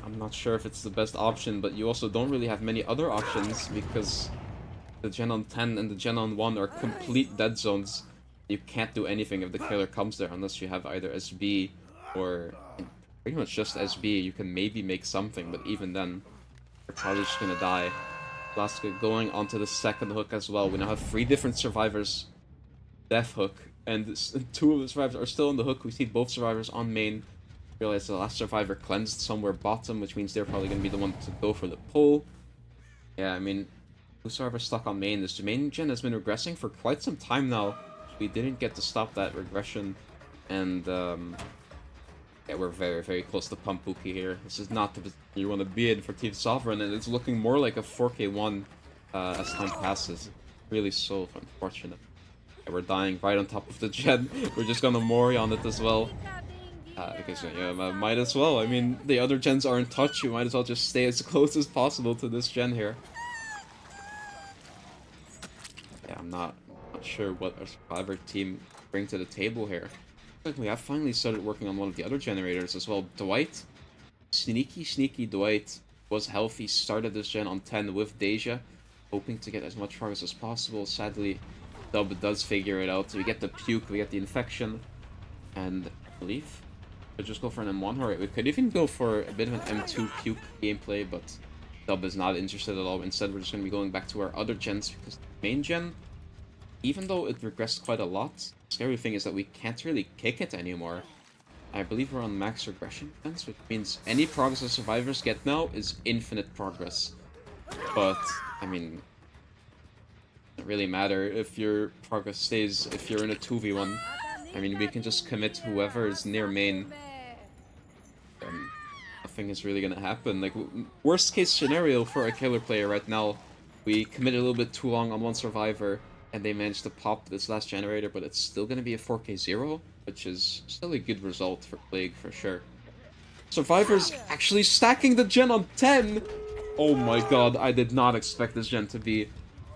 I'm not sure if it's the best option, but you also don't really have many other options because the gen on 10 and the gen on 1 are complete dead zones. You can't do anything if the killer comes there unless you have either SB or pretty much just SB. You can maybe make something, but even then, you're probably just gonna die. Laska going onto the second hook as well. We now have 3 different survivors. Death hook, and 2 of the survivors are still on the hook. We see both survivors on main. Realize the last survivor cleansed somewhere bottom, which means they're probably gonna be the one to go for the pull. Yeah, I mean, 2 survivors stuck on main. This main gen has been regressing for quite some time now. We didn't get to stop that regression, and yeah, we're very close to Pumpuki here. This is not the position you want to be in for Team Sovereign, and it's looking more like a 4k1 as time passes. Really so unfortunate. Yeah, we're dying right on top of the gen. We're just gonna Mori on it as well. Because yeah, might as well. I mean, the other gens aren't touched. You might as well just stay as close as possible to this gen here. Yeah, I'm not sure what our survivor team bring to the table here. Like we have finally started working on one of the other generators as well. Dwight, sneaky Dwight was healthy, started this gen on 10 with Deja, hoping to get as much progress as possible. Sadly, Dub does figure it out. So we get the puke, we get the infection. And I believe we'll just go for an M1. Alright, we could even go for a bit of an M2 puke gameplay, but Dub is not interested at all. Instead, we're just going to be going back to our other gens, because the main gen, even though it regressed quite a lot, the scary thing is that we can't really kick it anymore. I believe we're on max regression defense, which means any progress the survivors get now is infinite progress. But, I mean, it doesn't really matter if your progress stays, if you're in a 2v1. I mean, we can just commit whoever is near main. Nothing is really gonna happen. Like, worst case scenario for a killer player right now, we committed a little bit too long on one survivor, and they managed to pop this last generator, but it's still gonna be a 4k0, which is still a good result for Plague for sure. Survivors actually stacking the gen on 10! Oh my god, I did not expect this gen to be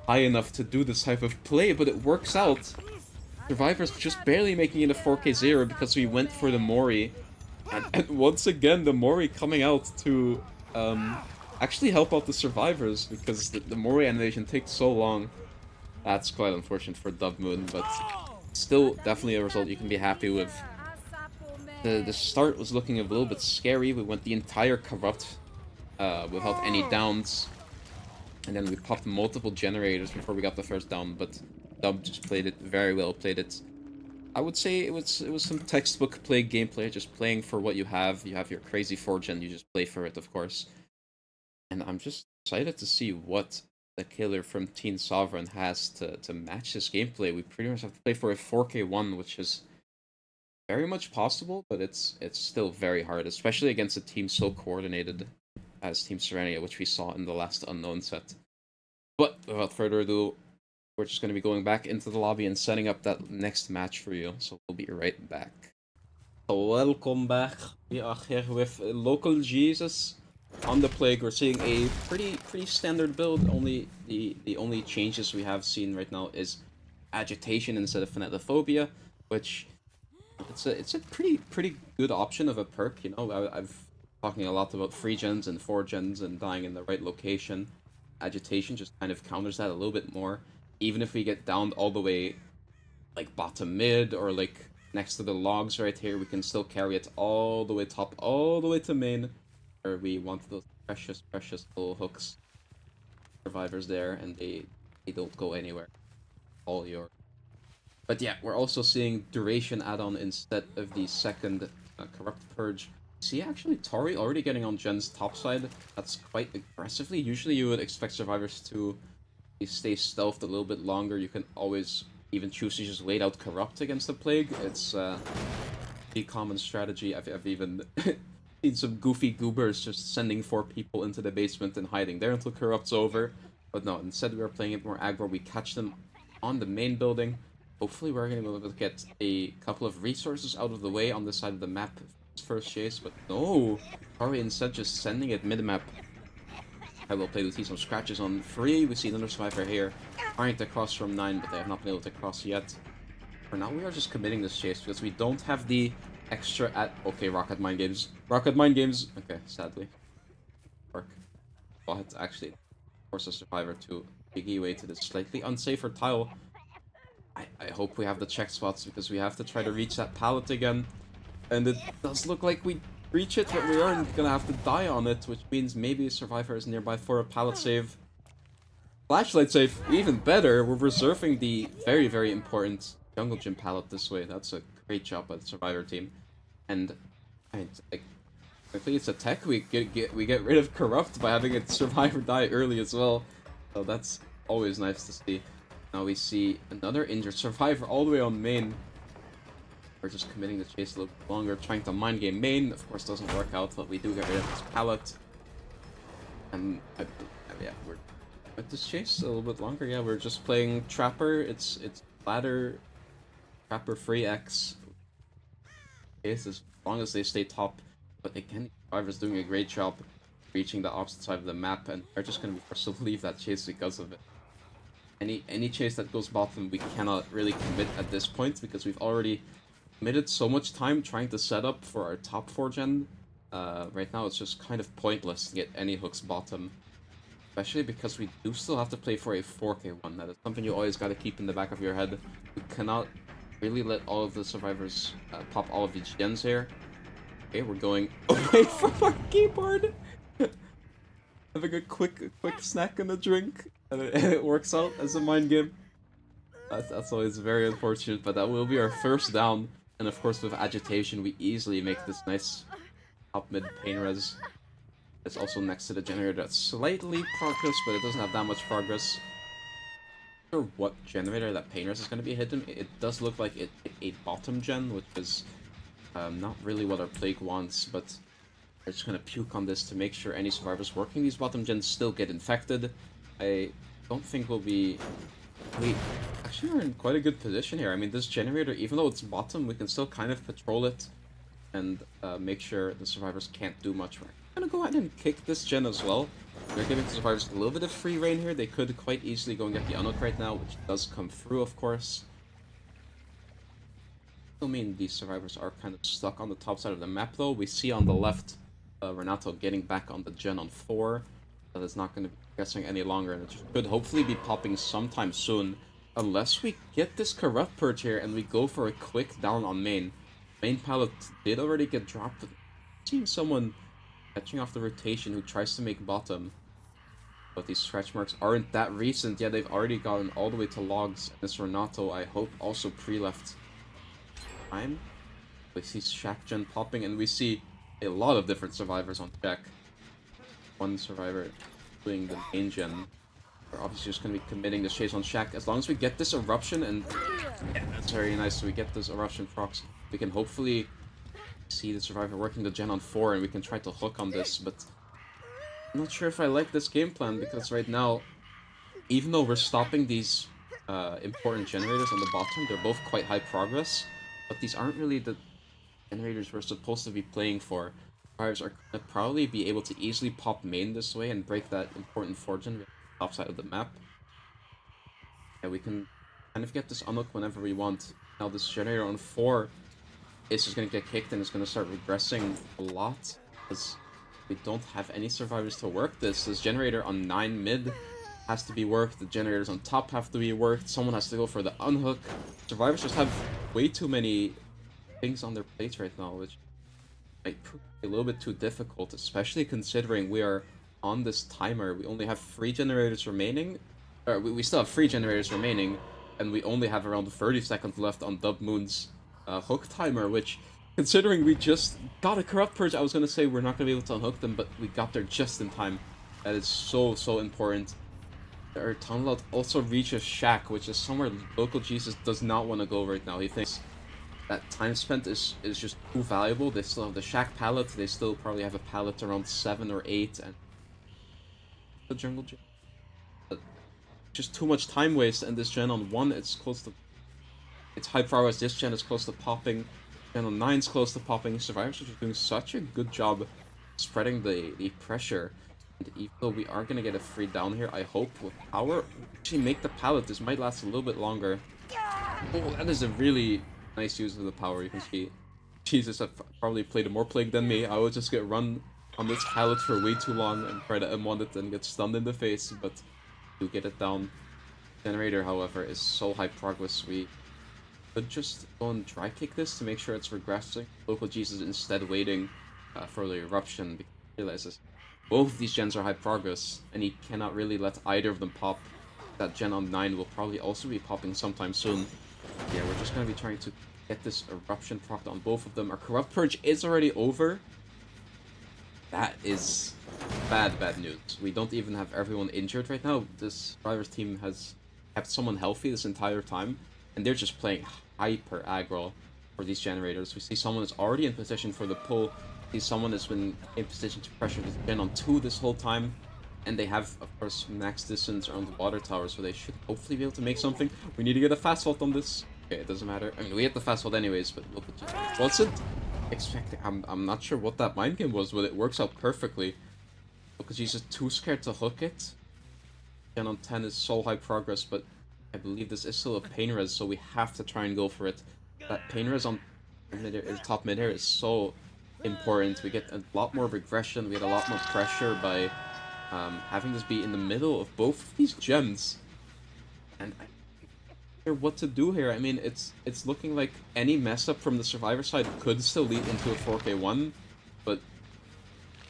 high enough to do this type of play, but it works out. Survivors just barely making it a 4k0 because we went for the Mori. And once again, the Mori coming out to actually help out the survivors, because the Mori animation takes so long. That's quite unfortunate for Dub Moon, but still definitely a result you can be happy with. The start was looking a little bit scary. We went the entire Corrupt without any downs. And then we popped multiple generators before we got the first down, but Dub just played it very well, played it. I would say it was some textbook Plague gameplay, just playing for what you have. You have your crazy 4-gen, you just play for it, of course. And I'm just excited to see what the killer from Teen Sovereign has to match this gameplay. We pretty much have to play for a 4k1, which is very much possible, but it's still very hard, especially against a team so coordinated as Team Sirenia, which we saw in the last Unknown set. But without further ado, we're just going to be going back into the lobby and setting up that next match for you, so we'll be right back. Welcome back. We are here with local Jesus on the Plague. We're seeing a pretty standard build. Only the only changes we have seen right now is agitation instead of Phanetophobia, which it's a pretty good option of a perk. You know, I've talking a lot about 3-gens and 4-gens and dying in the right location. Agitation just kind of counters that a little bit more. Even if we get downed all the way, like, bottom mid, or, like, next to the logs right here, we can still carry it all the way top, all the way to main, where we want those precious little hooks. Survivors there, and they don't go anywhere. All yours. But yeah, we're also seeing Duration add-on instead of the second Corrupt Purge. See, actually, Tori already getting on Gen's top side. That's quite aggressively. Usually you would expect survivors to stay stealthed a little bit longer. You can always even choose to just wait out Corrupt against the Plague. It's a common strategy. I've even seen some goofy goobers just sending 4 people into the basement and hiding there until Corrupt's over. But no, instead we are playing it more aggro. We catch them on the main building. Hopefully we're going to be able to get a couple of resources out of the way on this side of the map first chase, but no! Are we instead just sending it mid-map? I will play to see some scratches on 3. We see another survivor here trying to cross from 9, but they have not been able to cross yet. For now, we are just committing this chase because we don't have the extra at... Okay, Rocket Mind Games. Rocket Mind Games! Okay, sadly. Work. But actually force a survivor to piggy away to this slightly unsafer tile. I hope we have the check spots because we have to try to reach that pallet again. And it does look like we reach it, but we aren't gonna have to die on it, which means maybe a survivor is nearby for a pallet save. Flashlight save, even better. We're reserving the very important jungle gym pallet this way. That's a great job by the survivor team. And I think it's a tech. We get rid of Corrupt by having a survivor die early as well. So that's always nice to see. Now we see another injured survivor all the way on main. We're just committing the chase a little bit longer, trying to mind game main. Of course, doesn't work out, but we do get rid of this pallet. And yeah, we're at this chase a little bit longer. Yeah, we're just playing Trapper. It's ladder, Trapper free X. Chase as long as they stay top. But again, Survivor's doing a great job reaching the opposite side of the map, and they're just gonna be forced to leave that chase because of it. Any chase that goes bottom, we cannot really commit at this point because we've already committed so much time trying to set up for our top 4-gen. Right now it's just kind of pointless to get any hooks bottom. Especially because we do still have to play for a 4k1. That is something you always gotta keep in the back of your head. We cannot Really let all of the survivors pop all of these gens here. Okay, we're going away from our keyboard. Having a quick snack and a drink, and it works out as a mind game. That's always very unfortunate, but that will be our first down. And of course, with agitation, we easily make this nice top mid pain res. It's also next to the generator that's slightly progress, but it doesn't have that much progress. Not sure what generator that pain res is going to be hidden. It does look like it a bottom gen, which is not really what our plague wants, but we're just gonna puke on this to make sure any survivors working these bottom gens still get infected. I don't think we'll be... We actually are in quite a good position here. I mean, this generator, even though it's bottom, we can still kind of patrol it and make sure the survivors can't do much. We're gonna go ahead and kick this gen as well. We're giving the survivors a little bit of free reign here. They could quite easily go and get the unhook right now, which does come through, of course. Still mean these survivors are kind of stuck on the top side of the map, though. We see on the left Renato getting back on the gen on 4. That is not going to be progressing any longer, and it should hopefully be popping sometime soon. Unless we get this corrupt purge here and we go for a quick down on main. Main pallet did already get dropped, but seeing someone catching off the rotation who tries to make bottom. But these stretch marks aren't that recent. Yeah, they've already gotten all the way to logs. And this Renato, I hope, also pre-left time. We see Shack gen popping, and we see a lot of different survivors on Shack. One survivor doing the main gen. We're obviously just going to be committing the chase on Shack. As long as we get this eruption, and yeah, that's very nice. So we get this eruption procs, we can hopefully see the survivor working the gen on 4, and we can try to hook on this. But I'm not sure if I like this game plan, because right now, even though we're stopping these important generators on the bottom, they're both quite high progress. But these aren't really the generators we're supposed to be playing for. Survivors are going to probably be able to easily pop main this way and break that important fortune on the top side of the map. Yeah, we can kind of get this unlock whenever we want. Now this generator on 4 is just going to get kicked and it's going to start regressing a lot, because we don't have any survivors to work this. This generator on 9 mid has to be worked, the generators on top have to be worked, someone has to go for the unhook. Survivors just have way too many things on their plates right now, which might prove a little bit too difficult, especially considering we are on this timer. We only have 3 generators remaining, or we still have 3 generators remaining, and we only have around 30 seconds left on Dub Moon's hook timer, which, considering we just got a corrupt purge, I was gonna say we're not gonna be able to unhook them, but we got there just in time. That is so important. Our tunnel out also reaches Shack, which is somewhere local Jesus does not want to go right now. He thinks that time spent is just too valuable. They still have the Shack pallet, they still probably have a pallet around 7 or 8, and the jungle gen. But just too much time waste, and this gen on 1, it's close to... It's high progress, this gen is close to popping, gen on 9 is close to popping. Survivors are just doing such a good job spreading the pressure. And even though we are going to get a free down here, I hope with power, actually make the pallet. This might last a little bit longer. Oh, that is a really nice use of the power. You can see, Jesus, I've probably played more Plague than me. I would just get run on this pallet for way too long and try to M1 it and get stunned in the face, but do get it down. Generator, however, is so high progress. We could just go and dry kick this to make sure it's regressing. Local Jesus instead waiting for the eruption, because he realizes both of these gens are high progress, and he cannot really let either of them pop. That gen on 9 will probably also be popping sometime soon. Yeah, we're just going to be trying to get this eruption procced on both of them. Our corrupt purge is already over. That is bad news. We don't even have everyone injured right now. This Survivors team has kept someone healthy this entire time, and they're just playing hyper aggro for these generators. We see someone is already in position for the pull. Someone has been in position to pressure this gen on 2 this whole time, and they have, of course, max distance around the water tower, so they should hopefully be able to make something. We need to get a fast vault on this. Okay, it doesn't matter. I mean, we hit the fast vault anyways, but look at wasn't expecting. I'm not sure what that mind game was, but it works out perfectly. Because he's just too scared to hook it. Gen on 10 is so high progress, but I believe this is still a pain res, so we have to try and go for it. That pain res on top mid air is so important. We get a lot more regression, we get a lot more pressure by having this be in the middle of both of these gems. And sure what to do here. I mean, it's looking like any mess up from the survivor side could still lead into a 4K1, but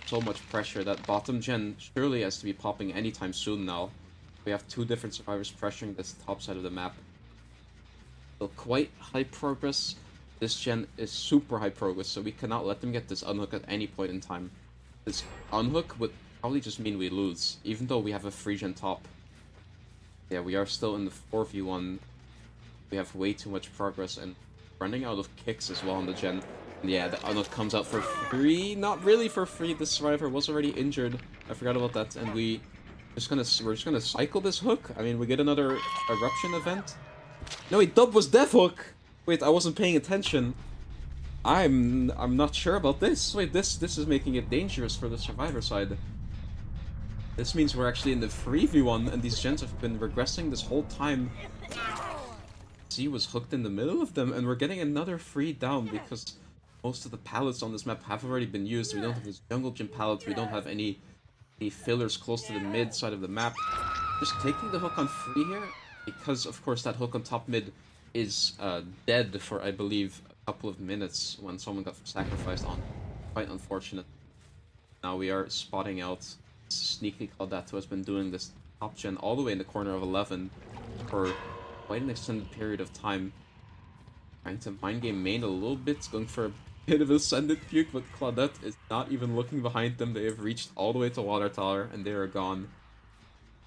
so much pressure that bottom gen surely has to be popping anytime soon now. We have two different survivors pressuring this top side of the map. So quite high progress. This gen is super high progress, so we cannot let them get this unhook at any point in time. This unhook would probably just mean we lose, even though we have a free gen top. Yeah, we are still in the 4v1. We have way too much progress and running out of kicks as well on the gen. And yeah, the unhook comes out for free. Not really for free. The survivor was already injured. I forgot about that. And we're just gonna cycle this hook. I mean, we get another eruption event. No, wait, dub was death hook. Wait, I wasn't paying attention. I'm not sure about this. Wait, this is making it dangerous for the survivor side. This means we're actually in the 3v1, and these gens have been regressing this whole time. Z was hooked in the middle of them, and we're getting another free down because most of the pallets on this map have already been used. We don't have this jungle gym pallet, we don't have any fillers close to the mid side of the map. Just taking the hook on free here, because of course that hook on top mid is dead for, I believe, a couple of minutes when someone got sacrificed on. Quite unfortunate. Now we are spotting out Sneaky Claudetto has been doing this top gen all the way in the corner of 11 for quite an extended period of time. Trying to mind game main a little bit, going for a bit of a sended puke, but Claudette is not even looking behind them. They have reached all the way to Water Tower and they are gone.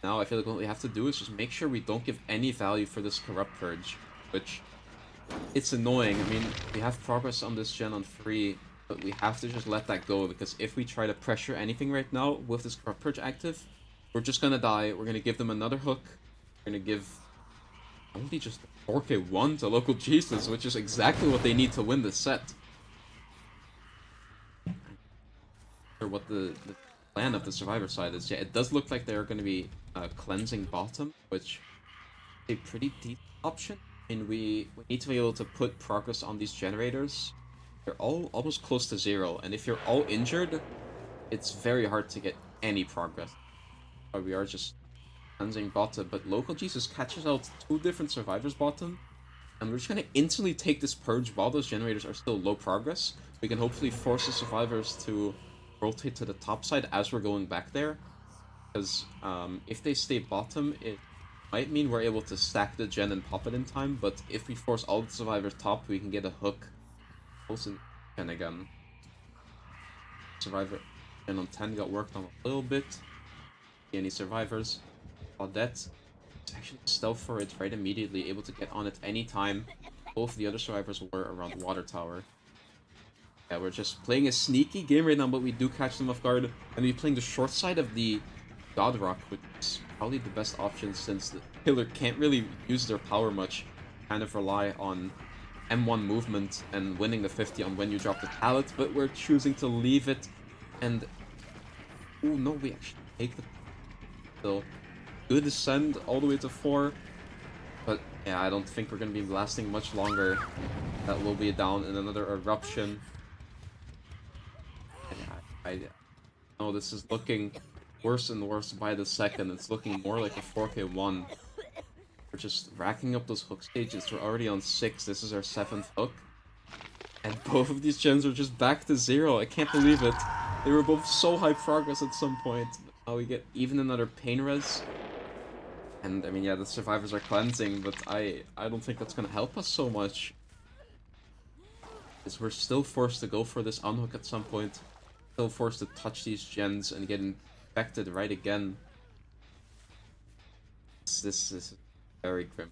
Now I feel like what we have to do is just make sure we don't give any value for this Corrupt Purge, which it's annoying. I mean, we have progress on this gen on free, but we have to just let that go, because if we try to pressure anything right now with this Corrupt Purge active, we're just gonna die. We're gonna give them another hook. We're gonna give only just 4K1 to local Jesus, which is exactly what they need to win this set. Or what the plan of the survivor side is. Yeah, it does look like they're going to be cleansing bottom, which is a pretty deep option. I mean, we need to be able to put progress on these generators. They're all almost close to 0, and if you're all injured, it's very hard to get any progress. But we are just cleansing bottom, but local Jesus catches out 2 different survivors bottom, and we're just gonna instantly take this purge while those generators are still low progress. We can hopefully force the survivors to rotate to the top side as we're going back there, because if they stay bottom, it might mean we're able to stack the gen and pop it in time, but if we force all the survivors top, we can get a hook. Also, and again, survivor gen on 10 got worked on a little bit. Any survivors? Claudette is actually stealth for it right immediately, able to get on it anytime. Both the other survivors were around Water Tower. Yeah, we're just playing a sneaky game right now, but we do catch them off guard. And we're playing the short side of the God Rock, which is probably the best option since the killer can't really use their power much. Kind of rely on M1 movement and winning the 50 on when you drop the pallet, but we're choosing to leave it. And oh no, we actually take the still. Good descend all the way to 4, but yeah, I don't think we're going to be lasting much longer. That will be down in another eruption. I know this is looking worse and worse by the second. It's looking more like a 4K1. We're just racking up those hook stages. We're already on 6. This is our 7th hook. And both of these gens are just back to 0. I can't believe it. They were both so high progress at some point. Now we get even another pain res. And I mean, yeah, the survivors are cleansing, but I don't think that's gonna help us so much. Because we're still forced to go for this unhook at some point. Still forced to touch these gens and get infected right again. This is very grim.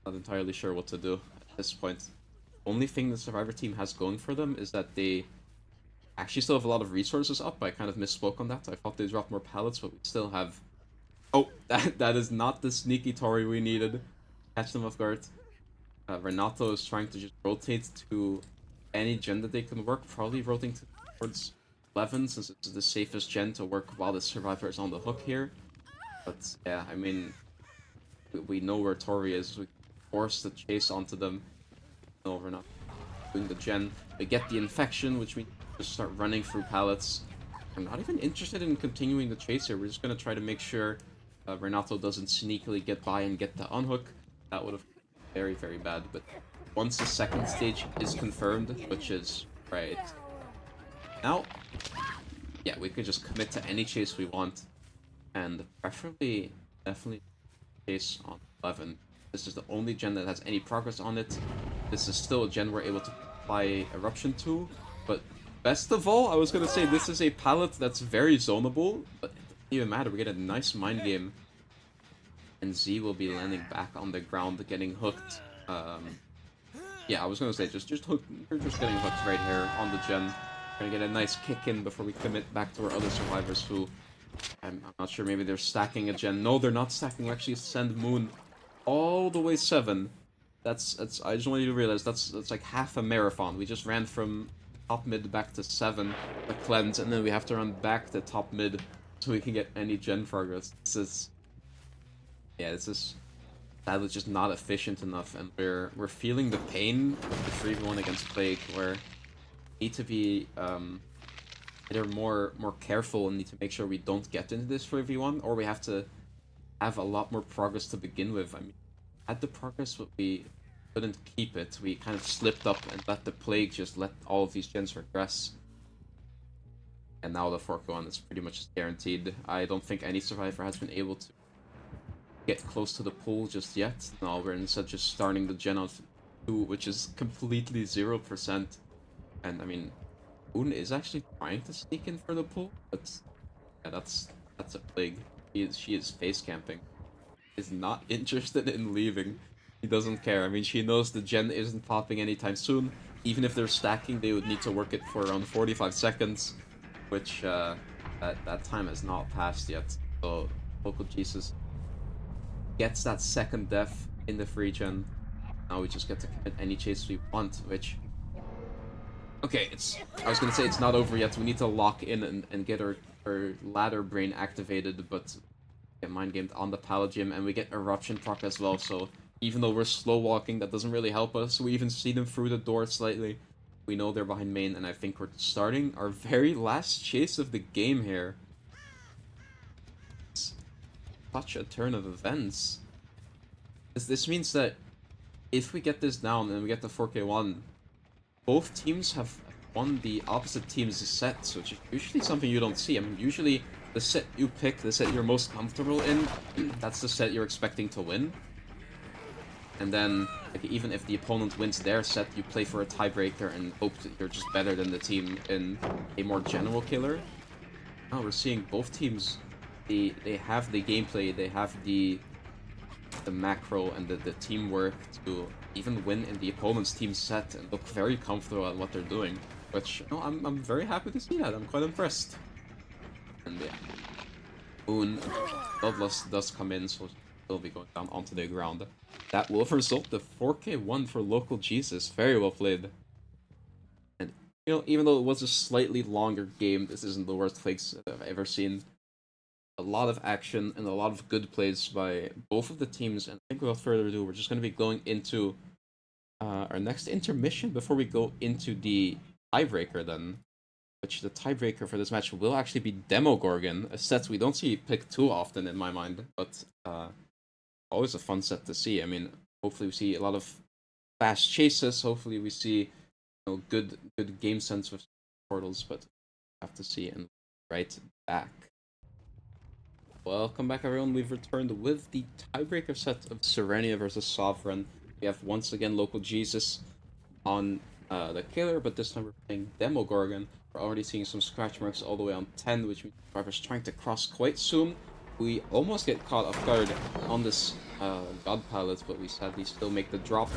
Not entirely sure what to do at this point. Only thing the survivor team has going for them is that they actually still have a lot of resources up. I kind of misspoke on that. I thought they dropped more pallets, but we still have... Oh, that is not the sneaky Tori we needed. Catch them off guard. Renato is trying to just rotate to any gen that they can work. Probably rotating towards 11, since it's the safest gen to work while the survivor is on the hook here. But yeah, I mean, we know where Tori is. We force the chase onto them. No, we're not doing the gen. We get the infection, which we just start running through pallets. I'm not even interested in continuing the chase here. We're just going to try to make sure Renato doesn't sneakily get by and get the unhook. That would have very, very bad. But once the second stage is confirmed, which is right now, yeah, we could just commit to any chase we want, and preferably, definitely chase on 11. This is the only gen that has any progress on it. This is still a gen we're able to apply Eruption to, but best of all, I was gonna say this is a palette that's very zonable, but it doesn't even matter. We get a nice mind game, and Z will be landing back on the ground, getting hooked. Yeah, I was gonna say just hook. We're just getting hooked right here on the gen. Gonna get a nice kick in before we commit back to our other survivors who I'm not sure, maybe they're stacking a gen. No, they're not stacking. We actually send Moon all the way 7. That's I just want you to realize that's like half a marathon. We just ran from top mid back to 7, the cleanse, and then we have to run back to top mid so we can get any gen progress. This is, yeah, this is sadly just not efficient enough, and we're feeling the pain of the 3v1 against Plague, where we need to be either more careful and need to make sure we don't get into this 3v1, or we have to have a lot more progress to begin with. I mean, had the progress, but we couldn't keep it. We kind of slipped up and let the Plague just let all of these gens regress. And now the 4k1 is pretty much guaranteed. I don't think any survivor has been able to get close to the pool just yet. No, we're instead just starting the gen on 2, which is completely 0%. And I mean, Un is actually trying to sneak in for the pool, but yeah, that's a Plague. She is face camping. Is not interested in leaving. He doesn't care. I mean, she knows the gen isn't popping anytime soon. Even if they're stacking, they would need to work it for around 45 seconds, which that time has not passed yet. So Local Jesus gets that second death in the free gen. Now we just get to commit any chase we want, which, okay, I was gonna say it's not over yet. We need to lock in and get our ladder brain activated, but get mind gamed on the pallet gym, and we get eruption proc as well. So even though we're slow walking, that doesn't really help us. We even see them through the door slightly. We know they're behind main, and I think we're starting our very last chase of the game here. It's such a turn of events. This means that if we get this down and we get the 4k1, both teams have won the opposite team's sets, which is usually something you don't see. I mean, usually the set you pick, the set you're most comfortable in, that's the set you're expecting to win. And then, like, even if the opponent wins their set, you play for a tiebreaker and hope that you're just better than the team in a more general killer. Now we're seeing both teams, they have the gameplay, they have the macro and the teamwork to even win in the opponent's team set and look very comfortable at what they're doing. Which, no, I'm very happy to see that. I'm quite impressed. And yeah, Moon, Bloodlust does come in, so he'll be going down onto the ground. That will result the 4k1 for Local Jesus. Very well played. And, you know, even though it was a slightly longer game, this isn't the worst plays I've ever seen. A lot of action and a lot of good plays by both of the teams. And I think without further ado, we're just going to be going into our next intermission before we go into the tiebreaker then. Which the tiebreaker for this match will actually be Demogorgon, a set we don't see picked too often in my mind, but always a fun set to see. I mean, hopefully we see a lot of fast chases, hopefully we see, you know, good game sense with portals, but have to see. And right back. Welcome back, everyone. We've returned with the tiebreaker set of Sirenia versus Sovereign. We have once again Local Jesus on the killer, but this time we're playing Demogorgon. We're already seeing some scratch marks all the way on 10, which means the driver's trying to cross quite soon. We almost get caught off guard on this God palette, but we sadly still make the drop.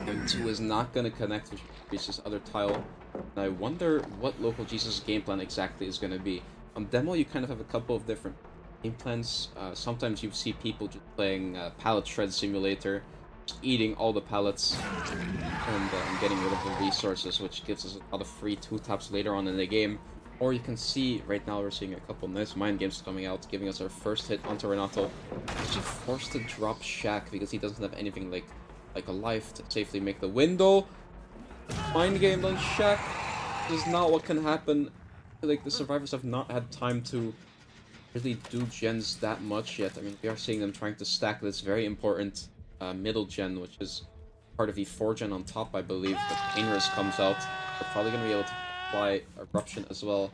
M2 is not going to connect, which reaches other tile. And I wonder what Local Jesus' game plan exactly is going to be. On Demo, you kind of have a couple of different game plans. Sometimes you see people just playing Pallet Shred Simulator, just eating all the pallets and getting rid of the resources, which gives us a lot of free 2-taps later on in the game. Or you can see, right now we're seeing a couple nice mind games coming out, giving us our first hit onto Renato. He's just forced to drop Shack because he doesn't have anything like a life to safely make the window. Mind game on Shack. This is not what can happen. I feel like the survivors have not had time to really do gens that much yet. I mean, we are seeing them trying to stack this very important middle gen, which is part of the 4 gen on top, I believe. But Painress comes out. We're probably going to be able to apply Eruption as well.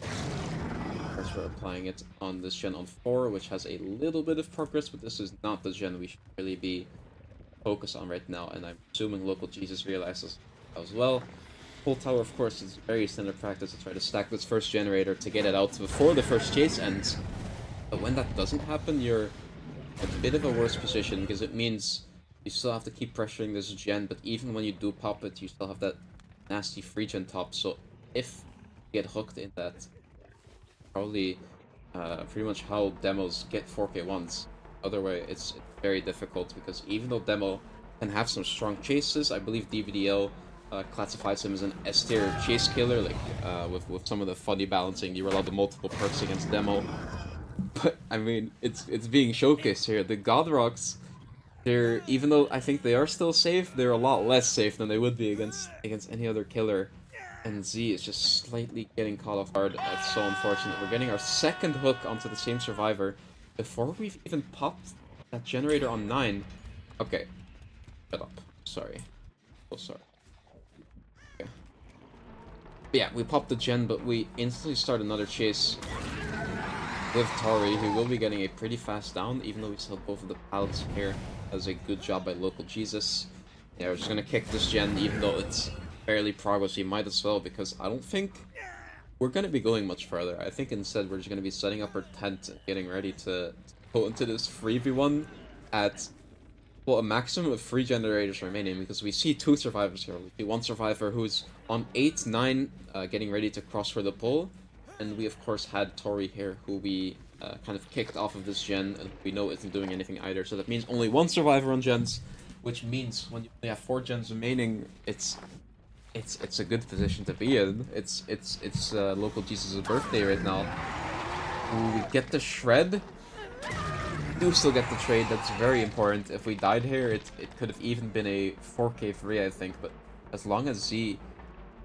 Of course, we're applying it on this gen on 4, which has a little bit of progress, but this is not the gen we should really be focused on right now, and I'm assuming Local Jesus realizes as well. Full Tower, of course, is very standard practice to try to stack this first generator to get it out before the first chase ends. But when that doesn't happen, you're in a bit of a worse position, because it means you still have to keep pressuring this gen, but even when you do pop it, you still have that nasty free gen top, so if you get hooked in that, probably pretty much how demos get 4K1s. Other way, it's very difficult, because even though demo can have some strong chases, I believe DVDL classifies him as an S tier chase killer, like with some of the funny balancing. You roll out the multiple perks against demo, but I mean, it's being showcased here. The God Rocks, they're, even though I think they are still safe, they're a lot less safe than they would be against any other killer. And Z is just slightly getting caught off guard. That's so unfortunate. We're getting our second hook onto the same survivor before we've even popped that generator on 9. Okay, shut up. Sorry. Oh, sorry. Okay. But yeah, we popped the gen, but we instantly start another chase with Tori, who will be getting a pretty fast down, even though we still have both of the pallets here. That was a good job by Local Jesus. Yeah, we're just gonna kick this gen, even though it's barely progress. We might as well, because I don't think we're gonna be going much further. I think instead we're just gonna be setting up our tent and getting ready to go into this 3v1 at, well, a maximum of 3 generators remaining, because we see 2 survivors here. We see 1 survivor who's on 8, 9, getting ready to cross for the pole, and we of course had Tori here, who we kind of kicked off of this gen, and we know isn't doing anything either. So that means only 1 survivor on gens, which means when you only have 4 gens remaining, it's a good position to be in. It's Local Jesus' birthday right now. Ooh, we get the shred. We do still get the trade. That's very important. If we died here, it could have even been a 4K3, I think. But as long as Z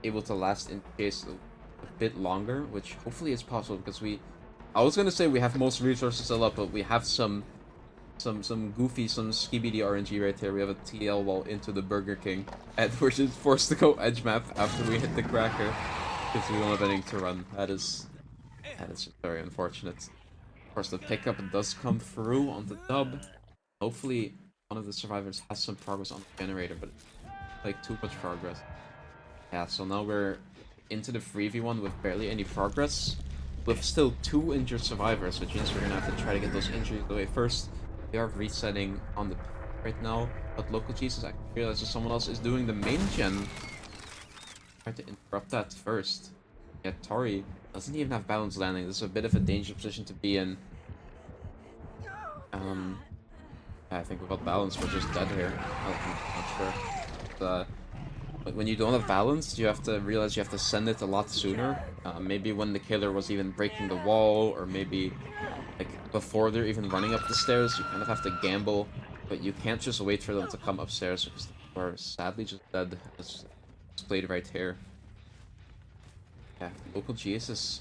able to last in chase a bit longer, which hopefully is possible, because I was gonna say we have most resources still up, but we have some goofy, some skibidi RNG right here. We have a TL wall into the Burger King, and we're just forced to go edge map after we hit the cracker, because we don't have anything to run. That is very unfortunate. Of course, the pickup does come through on the dub. Hopefully, one of the survivors has some progress on the generator, but like too much progress. Yeah, so now we're into the 3v1 with barely any progress, with still 2 injured survivors, which means we're gonna have to try to get those injuries away first. We are resetting on the right now, but Local Jesus actually realizes someone else is doing the main gen. Try to interrupt that first. Yeah, Tori doesn't even have balance landing. This is a bit of a dangerous position to be in. I think without balance, we're just dead here. I'm not sure. But when you don't have balance, you have to realize you have to send it a lot sooner. Maybe when the killer was even breaking the wall, or maybe like before they're even running up the stairs, you kind of have to gamble. But you can't just wait for them to come upstairs, because we're sadly just dead, as displayed right here. Yeah, Local GS is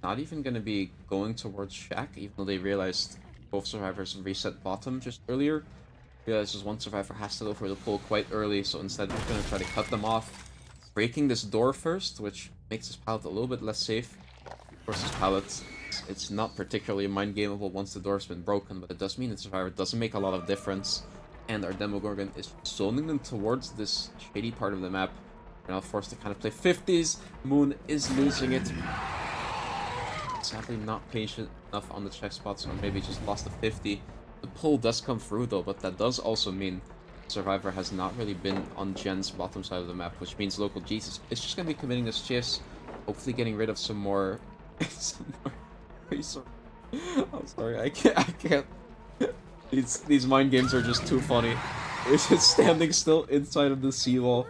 not even going to be going towards Shack, even though they realized both survivors reset bottom just earlier. Realizes one survivor has to go for the pull quite early, so instead we're going to try to cut them off, breaking this door first, which makes this pallet a little bit less safe. Of course, this pallet, it's not particularly mind-gameable once the door's been broken, but it does mean the survivor doesn't make a lot of difference, and our Demogorgon is zoning them towards this shady part of the map. We're now forced to kind of play 50s. Moon is losing it. Sadly not patient enough on the check spots, or maybe just lost a 50. The pull does come through though, but that does also mean Survivor has not really been on Jen's bottom side of the map, which means Local Jesus is just going to be committing this chase, hopefully getting rid of some more... I'm sorry, I can't. These mind games are just too funny. We're just standing still inside of the seawall.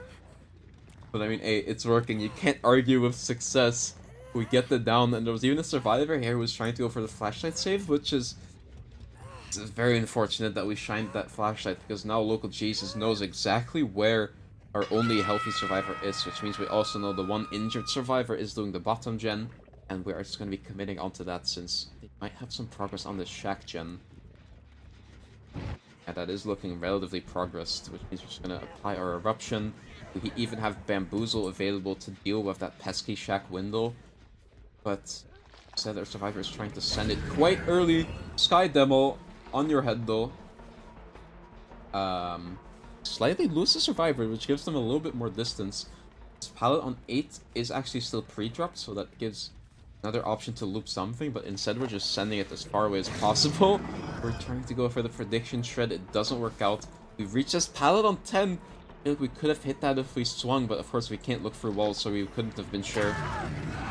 But I mean, hey, it's working. You can't argue with success. We get the down, and there was even a survivor here who was trying to go for the flashlight save, which is... It's very unfortunate that we shined that flashlight, because now Local Jesus knows exactly where our only healthy survivor is, which means we also know the one injured survivor is doing the bottom gen, and we are just going to be committing onto that, since they might have some progress on the Shack gen. Yeah, that is looking relatively progressed, which means we're just gonna apply our Eruption. We even have Bamboozle available to deal with that pesky Shack window. But instead our Survivor is trying to send it quite early. Sky Demo on your head though. Slightly lose the Survivor, which gives them a little bit more distance. This pallet on 8 is actually still pre-dropped, so that gives another option to loop something, but instead we're just sending it as far away as possible. We're trying to go for the prediction shred, it doesn't work out. We've reached this pallet on 10. I feel like we could have hit that if we swung, but of course we can't look through walls, so we couldn't have been sure.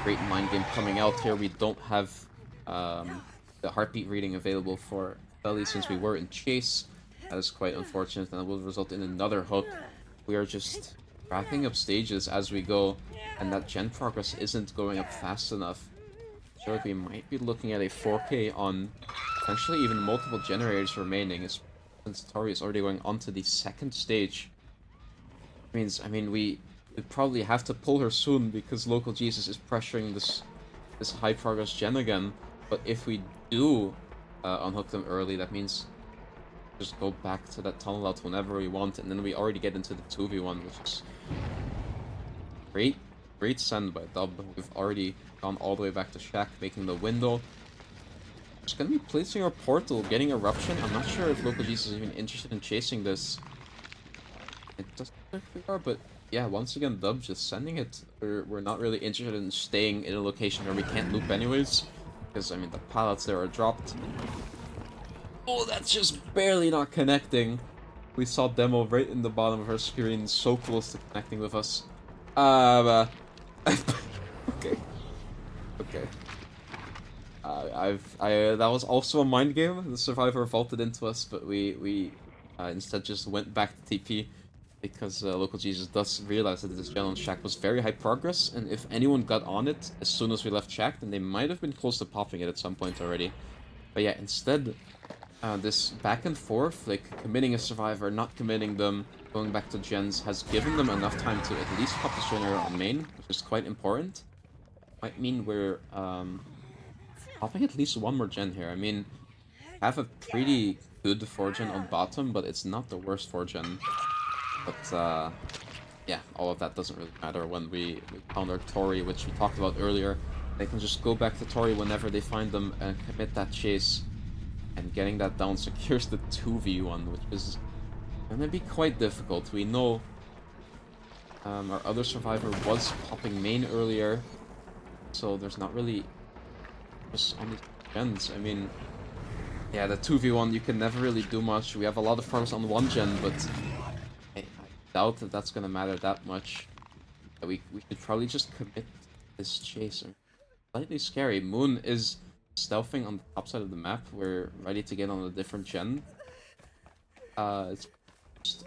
Great mind game coming out here. We don't have the heartbeat reading available for Belly since we were in chase. That is quite unfortunate, and it will result in another hook. We are just wrapping up stages as we go, and that gen progress isn't going up fast enough. I feel like we might be looking at a 4K on potentially even multiple generators remaining, since Tori is already going on to the second stage. I mean, we probably have to pull her soon because Local Jesus is pressuring this high progress gen again. But if we do unhook them early, that means just go back to that tunnel out whenever we want, and then we already get into the 2v1, which is great send by Dub. We've already gone all the way back to Shack, making the window. Just gonna be placing our portal, getting Eruption. I'm not sure if Local Jesus is even interested in chasing this. It doesn't look like we are, but yeah, once again, Dub just sending it. We're not really interested in staying in a location where we can't loop anyways, because I mean the pallets there are dropped. Oh, that's just barely not connecting. We saw Demo right in the bottom of her screen, so close to connecting with us. Okay. Okay. That was also a mind game. The Survivor vaulted into us, but we instead just went back to TP because Local Jesus does realize that this gen on Shack was very high progress, and if anyone got on it as soon as we left Shack, then they might have been close to popping it at some point already. But yeah, instead, this back and forth, like committing a Survivor, not committing them, going back to gens, has given them enough time to at least pop this generator on main, which is quite important. Might mean we're popping at least one more gen here. I mean, have a pretty good 4-gen on bottom, but it's not the worst 4-gen. But yeah, all of that doesn't really matter when we counter Tori, which we talked about earlier. They can just go back to Tori whenever they find them and commit that chase. And getting that down secures the 2v1, which is gonna be quite difficult. We know our other Survivor was popping main earlier, so there's not really just on these gens. I mean, yeah, the 2v1, you can never really do much. We have a lot of progress on one gen, but I doubt that that's gonna matter that much. We should probably just commit this chase. Slightly scary. Moon is stealthing on the top side of the map. We're ready to get on a different gen. It's just...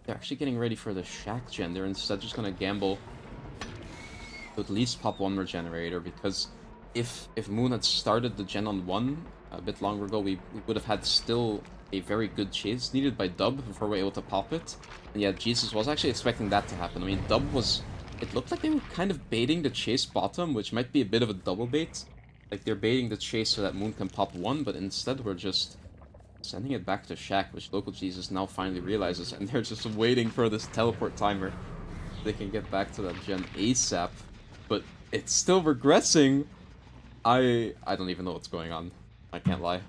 They're actually getting ready for the Shack gen. They're instead just gonna gamble to at least pop one more generator, because if Moon had started the gen on 1 a bit longer ago, we would have had still a very good chase needed by Dub before we were able to pop it. And yeah, Jesus was actually expecting that to happen. I mean, Dub was... It looked like they were kind of baiting the chase bottom, which might be a bit of a double bait. Like, they're baiting the chase so that Moon can pop 1, but instead we're just sending it back to Shack, which Local Jesus now finally realizes, and they're just waiting for this teleport timer. They can get back to that gen ASAP, but it's still regressing. I don't even know what's going on. I can't lie.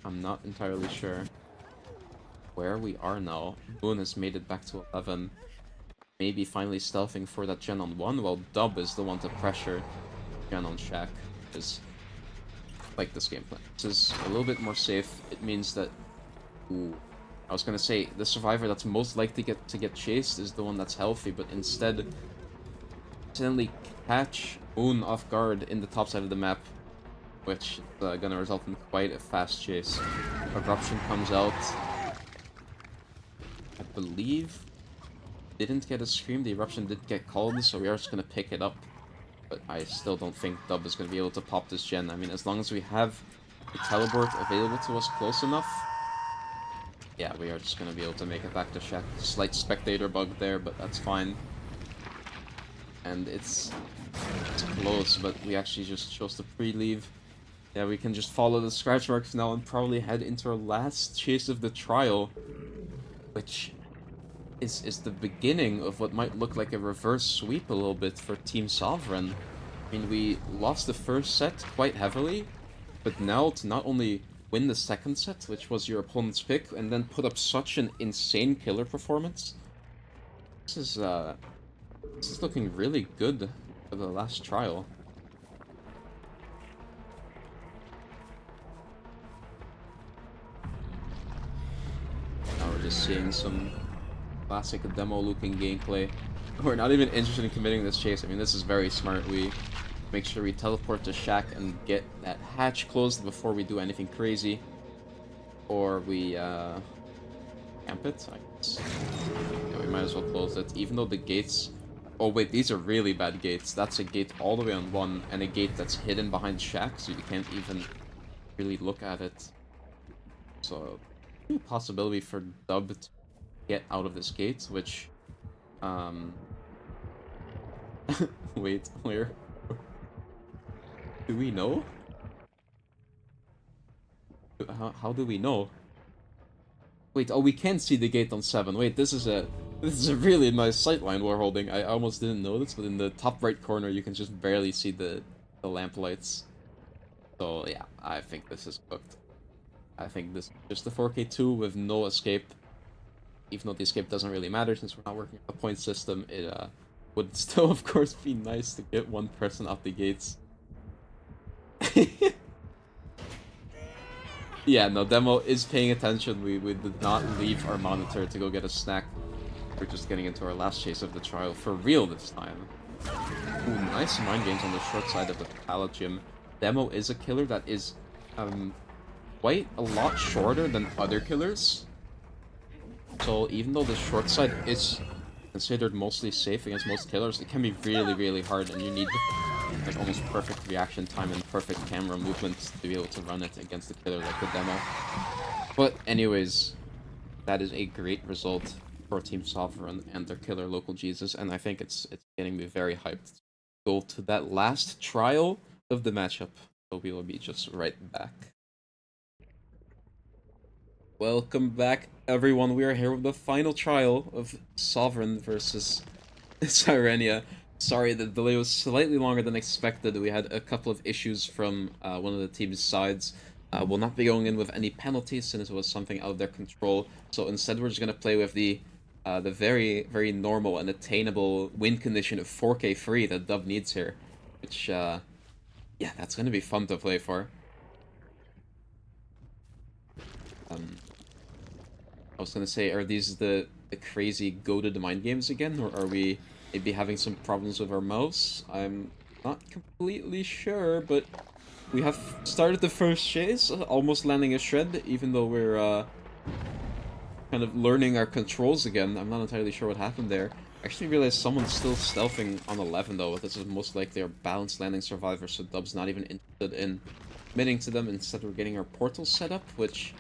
I'm not entirely sure where we are now. Moon has made it back to 11. Maybe finally stealthing for that gen on 1, while Dub is the one to pressure gen on Shack. Is like this game plan. This is a little bit more safe. It means that... Ooh. I was gonna say, the Survivor that's most likely to get chased is the one that's healthy, but instead... Suddenly catch Moon off guard in the top side of the map, which is gonna result in quite a fast chase. Eruption comes out. I believe... Didn't get a scream, the Eruption did get called, so we are just gonna pick it up. But I still don't think Dub is going to be able to pop this gen. I mean, as long as we have the teleport available to us close enough, yeah, we are just going to be able to make it back to Shack. Slight spectator bug there, but that's fine. And it's close, but we actually just chose to pre-leave. Yeah, we can just follow the scratch marks now and probably head into our last chase of the trial, which is the beginning of what might look like a reverse sweep a little bit for Team Sovereign. I mean, we lost the first set quite heavily, but now to not only win the second set, which was your opponent's pick, and then put up such an insane killer performance, this is looking really good for the last trial. Now we're just seeing some classic demo-looking gameplay. We're not even interested in committing this chase. I mean, this is very smart. We make sure we teleport to Shack and get that hatch closed before we do anything crazy. Or we, camp it, I guess. Yeah, we might as well close it. Even though the gates... Oh wait, these are really bad gates. That's a gate all the way on one, and a gate that's hidden behind Shack, so you can't even really look at it. So, possibility for Dub to get out of this gate, which, wait, where? Do we know? How do we know? Wait, oh, we can see the gate on 7. Wait, this is a really nice sightline we're holding. I almost didn't notice, but in the top right corner you can just barely see the lamp lights. So yeah, I think this is cooked. I think this is just a 4K2 with no escape. Even though the escape doesn't really matter since we're not working with the point system, it would still, of course, be nice to get one person out the gates. Yeah, no, Demo is paying attention. We did not leave our monitor to go get a snack. We're just getting into our last chase of the trial for real this time. Ooh, nice mind games on the short side of the pallet gym. Demo is a killer that is quite a lot shorter than other killers. So even though the short side is considered mostly safe against most killers, it can be really, really hard, and you need like almost perfect reaction time and perfect camera movement to be able to run it against a killer like the Demo. But anyways, that is a great result for Team Sovereign and their killer Local Jesus, and I think it's getting me very hyped to go to that last trial of the matchup. So we will be just right back. Welcome back, everyone. We are here with the final trial of Sovereign versus Sirenia. Sorry, the delay was slightly longer than expected. We had a couple of issues from one of the team's sides. We'll not be going in with any penalties since it was something out of their control. So instead, we're just gonna play with the very, very normal and attainable win condition of 4K free that Dub needs here. Which, yeah, that's gonna be fun to play for. I was gonna say, are these the crazy goated mind games again, or are we maybe having some problems with our mouse? I'm not completely sure, but we have started the first chase, almost landing a shred, even though we're kind of learning our controls again. I'm not entirely sure what happened there. I actually realized someone's still stealthing on 11 though, but this is most likely our balanced landing survivor, so Dub's not even interested in committing to them. Instead, we're getting our portals set up, which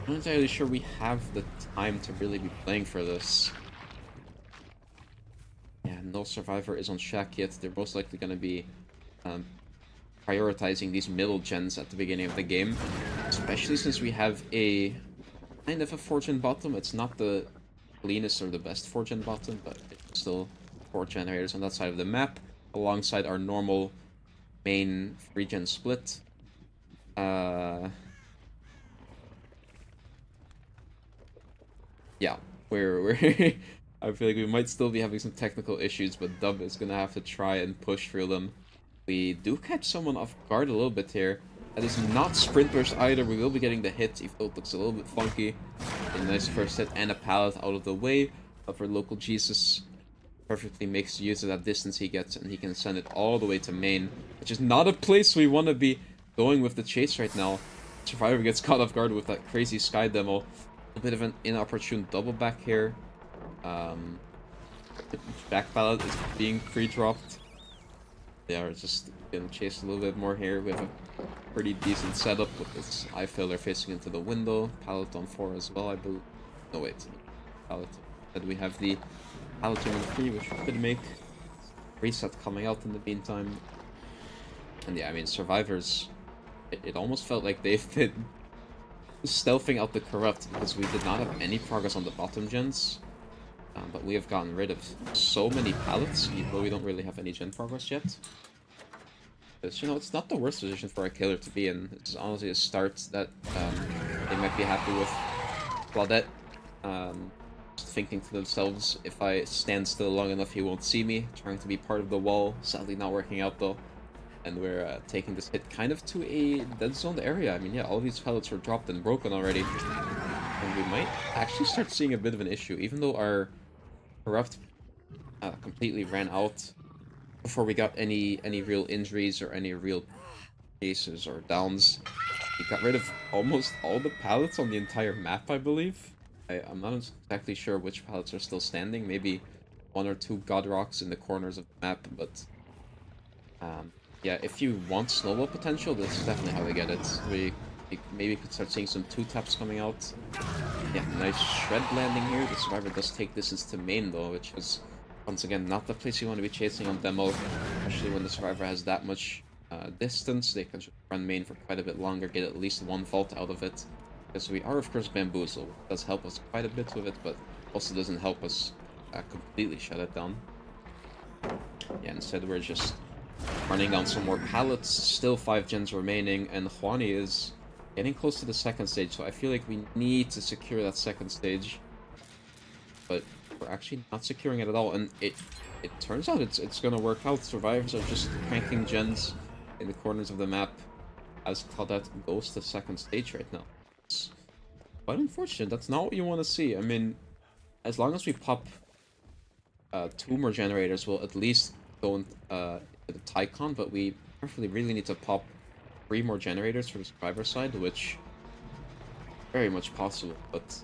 I'm not entirely sure we have the time to really be playing for this. Yeah, no survivor is on Shack yet. They're most likely going to be prioritizing these middle gens at the beginning of the game, especially since we have a kind of a 4-gen bottom. It's not the cleanest or the best 4-gen bottom, but it's still 4 generators on that side of the map, alongside our normal main 3-gen split. Yeah, we're I feel like we might still be having some technical issues, but Dub is gonna have to try and push through them. We do catch someone off guard a little bit here. That is not sprint burst either. We will be getting the hit, even though it looks a little bit funky. A nice first hit and a pallet out of the way. But for Local Jesus, perfectly makes use of that distance he gets, and he can send it all the way to main, which is not a place we want to be going with the chase right now. Survivor gets caught off guard with that crazy sky demo. A bit of an inopportune double back here. Back pallet is being pre-dropped. They are just gonna chase a little bit more here. We have a pretty decent setup with this eye filler facing into the window. Pallet on 4 as well, I believe. No, wait. Pallet. Then we have the pallet on 3, which we could make. Reset coming out in the meantime. And yeah, I mean, survivors it almost felt like they've been stealthing out the Corrupt because we did not have any progress on the bottom gens. But we have gotten rid of so many pallets, even though we don't really have any gen progress yet. Because, you know, it's not the worst position for a killer to be in. It's honestly a start that they might be happy with. Claudette, just thinking to themselves, if I stand still long enough, he won't see me. Trying to be part of the wall. Sadly not working out, though. And we're taking this hit kind of to a dead zoned area. I mean, yeah, all these pellets were dropped and broken already. And we might actually start seeing a bit of an issue, even though our Corrupt completely ran out before we got any real injuries or any real cases or downs. We got rid of almost all the pallets on the entire map, I believe. I'm not exactly sure which pallets are still standing. Maybe one or two god rocks in the corners of the map, but yeah, if you want snowball potential, this is definitely how they get it. We maybe could start seeing some 2-taps coming out. Yeah, nice shred landing here. The survivor does take distance to main though, which is once again not the place you want to be chasing on demo, especially when the survivor has that much distance. They can just run main for quite a bit longer, get at least one vault out of it. Because we are of course bamboozled. It does help us quite a bit with it, but also doesn't help us completely shut it down. Yeah, instead we're just running down some more pallets, still 5 gens remaining, and Juani is getting close to the second stage, so I feel like we need to secure that second stage. But we're actually not securing it at all, and it turns out it's gonna work out. Survivors are just cranking gens in the corners of the map as Claudette goes to second stage right now. It's quite unfortunate. That's not what you want to see. I mean, as long as we pop 2 more generators, we'll at least go into the Tycon, but we preferably really need to pop 3 more generators for the survivor side, which very much possible, but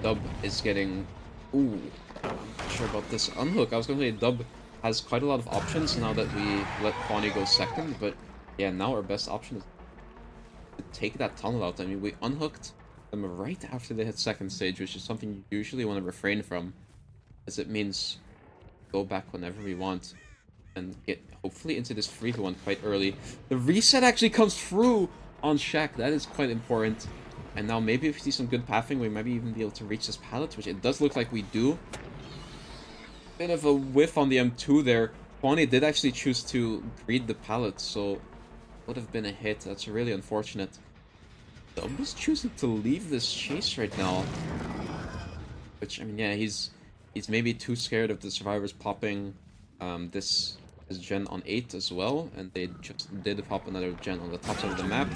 Dub is getting... Ooh, I'm not sure about this unhook. I was going to say Dub has quite a lot of options now that we let Kwani go second, but yeah, now our best option is to take that tunnel out. I mean, we unhooked them right after they hit second stage, which is something you usually want to refrain from, as it means go back whenever we want and get hopefully into this 3v1 quite early. The reset actually comes through on Shaq. That is quite important. And now maybe if we see some good pathing, we might even be able to reach this pallet, which it does look like we do. Bit of a whiff on the M2 there. Kwani did actually choose to greed the pallet, so would have been a hit. That's really unfortunate. Dub is choosing to leave this chase right now. Which, I mean, yeah, he's maybe too scared of the survivors popping this gen on 8 as well, and they just did pop another gen on the top side of the map.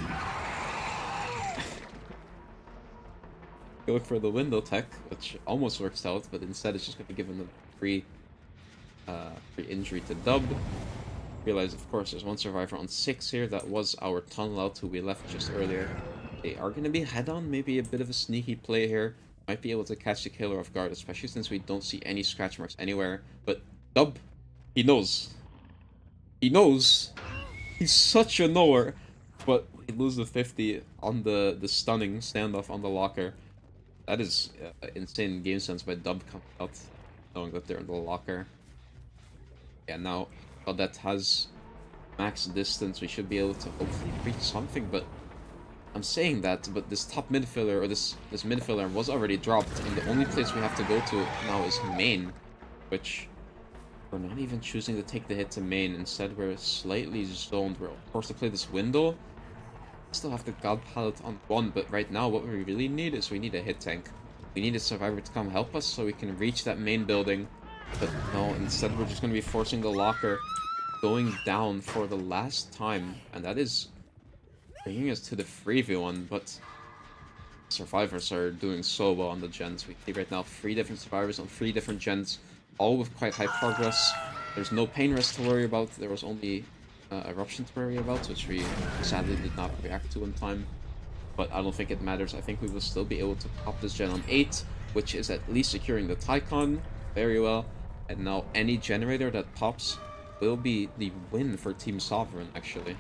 Go for the window tech, which almost works out, but instead it's just going to give him a free injury to Dub. Realize, of course, there's one survivor on 6 here. That was our tunnel out who we left just earlier. They are going to be head-on, maybe a bit of a sneaky play here. Might be able to catch the killer off guard, especially since we don't see any scratch marks anywhere. But Dub, he knows. He knows. He's such a knower. But he loses the 50 on the stunning standoff on the locker. That is insane game sense by Dub coming out, knowing that they're in the locker. Yeah, now Claudette has max distance. We should be able to hopefully reach something, but I'm saying that, but this top midfielder, or this midfielder was already dropped, and the only place we have to go to now is main, which we're not even choosing to take the hit to main. Instead, we're slightly zoned. We're forced to play this window. Still have the god pallet on 1, but right now what we really need is we need a hit tank. We need a survivor to come help us so we can reach that main building. But no, instead we're just going to be forcing the locker going down for the last time, and that is bringing us to the 3v1, but survivors are doing so well on the gens. We see right now 3 different survivors on 3 different gens, all with quite high progress. There's no pain rest to worry about. There was only eruption to worry about, which we sadly did not react to in time. But I don't think it matters. I think we will still be able to pop this gen on 8, which is at least securing the Tycon very well. And now any generator that pops will be the win for Team Sovereign, actually.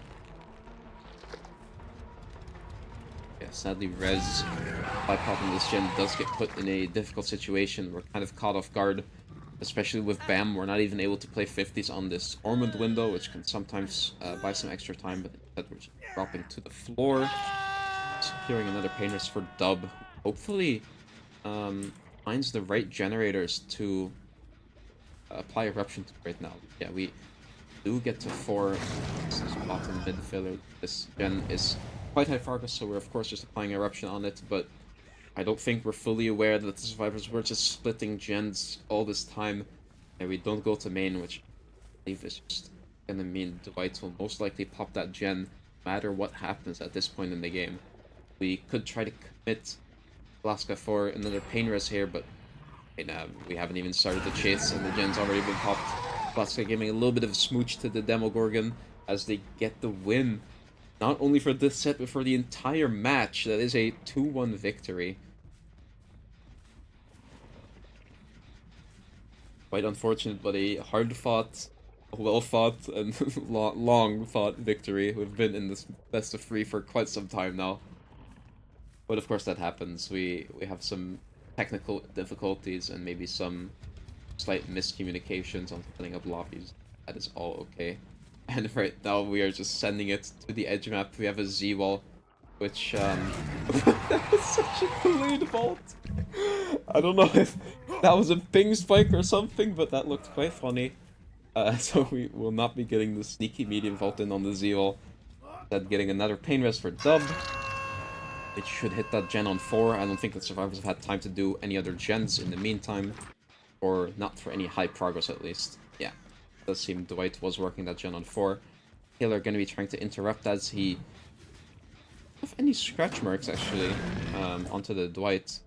Yeah, sadly, Rez, by popping this gen, does get put in a difficult situation. We're kind of caught off guard. especially with BAM, we're not even able to play 50s on this Ormond window, which can sometimes buy some extra time, but instead we're just dropping to the floor, securing another painters for Dub. Hopefully, finds the right generators to apply Eruption to right now. Yeah, we do get to 4 bottom mid filler. This gen is quite high progress, so we're of course just applying Eruption on it, but I don't think we're fully aware that the survivors were just splitting gens all this time, and we don't go to main, which I believe is just gonna mean Dwight will most likely pop that gen no matter what happens at this point in the game. We could try to commit Alaska for another pain res here, but we haven't even started the chase, and the gen's already been popped. Alaska giving a little bit of a smooch to the Demogorgon as they get the win. Not only for this set, but for the entire match. That is a 2-1 victory. Quite unfortunate, but a hard-fought, well-fought, and long-fought victory. We've been in this best of 3 for quite some time now. But of course that happens. We have some technical difficulties and maybe some slight miscommunications on setting up lobbies. That is all okay. And right now we are just sending it to the edge map. We have a Z-wall, which, that was such a delayed vault. I don't know if that was a ping spike or something, but that looked quite funny. So we will not be getting the sneaky medium vault in on the Z-wall. Instead getting another pain rest for Dub. It should hit that gen on 4. I don't think the survivors have had time to do any other gens in the meantime. Or not for any high progress at least. Yeah, it does seem Dwight was working that gen on 4. Taylor going to be trying to interrupt as he... don't have any scratch marks actually onto the Dwight.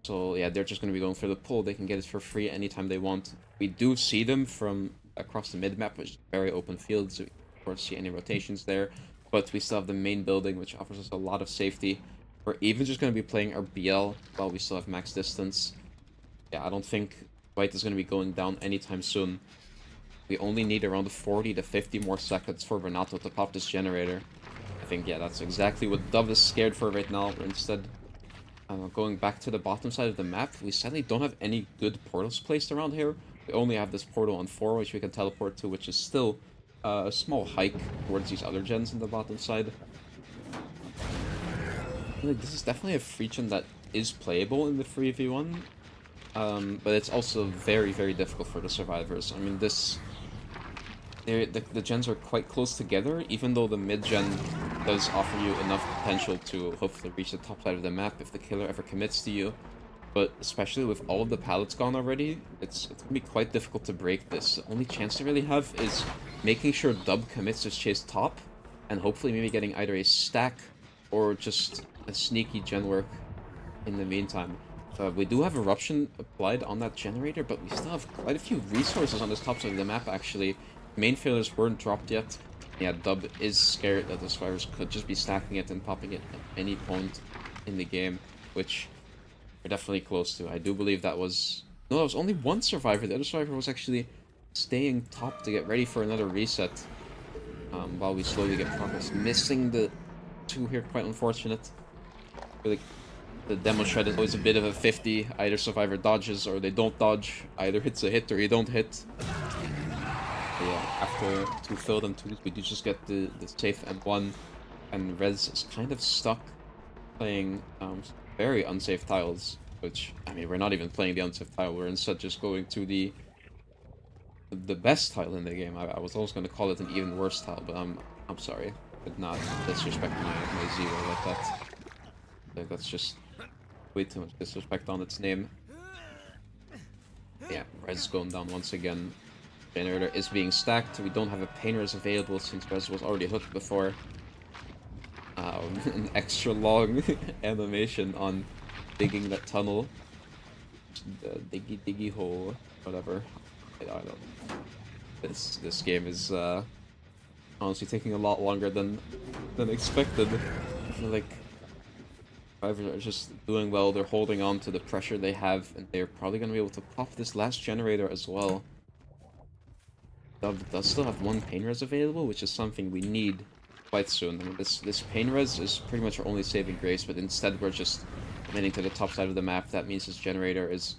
So yeah, they're just going to be going for the pull. They can get it for free anytime they want. We do see them from across the mid-map, which is very open field, so we can't of course see any rotations there. But we still have the main building, which offers us a lot of safety. We're even just going to be playing our BL while we still have max distance. Yeah, I don't think Dwight is going to be going down anytime soon. We only need around 40 to 50 more seconds for Renato to pop this generator. I think, yeah, that's exactly what Dove is scared for right now. We're instead going back to the bottom side of the map. We sadly don't have any good portals placed around here. We only have this portal on 4, which we can teleport to, which is still a small hike towards these other gens in the bottom side. I feel like this is definitely a free gen that is playable in the 3v1. But it's also very, very difficult for the survivors. I mean, the gens are quite close together, even though the mid-gen does offer you enough potential to hopefully reach the top side of the map if the killer ever commits to you. But especially with all of the pallets gone already, it's going to be quite difficult to break this. The only chance to really have is making sure Dub commits his chase top, and hopefully maybe getting either a stack or just a sneaky gen work in the meantime. We do have Eruption applied on that generator, but we still have quite a few resources on this top side of the map, actually. Main failures weren't dropped yet. Yeah, Dub is scared that the survivors could just be stacking it and popping it at any point in the game, which we're definitely close to. I do believe that was... no, that was only one survivor. The other survivor was actually staying top to get ready for another reset. While we slowly get progress. Missing the 2 here, quite unfortunate. I feel like the demo shred is always a bit of a 50. Either survivor dodges or they don't dodge. Either hits a hit or you don't hit. But yeah, after 2 failed and 2s, we do just get the safe M1. And Rez is kind of stuck playing very unsafe tiles. Which, I mean, we're not even playing the unsafe tile. We're instead just going to the best tile in the game. I was always going to call it an even worse tile, but I'm sorry. I did not disrespect my zero like that. Like, that's just way too much disrespect on its name. Yeah, Rez going down once again. Generator is being stacked. We don't have a pain res available since Rez was already hooked before. An extra long animation on digging that tunnel. Diggy hole, whatever. I don't know. This game is honestly taking a lot longer than expected. I feel like survivors are just doing well. They're holding on to the pressure they have, and they're probably going to be able to pop this last generator as well. Dub does still have 1 pain res available, which is something we need quite soon. I mean, this pain res is pretty much our only saving grace, but instead we're just committing to the top side of the map. That means this generator is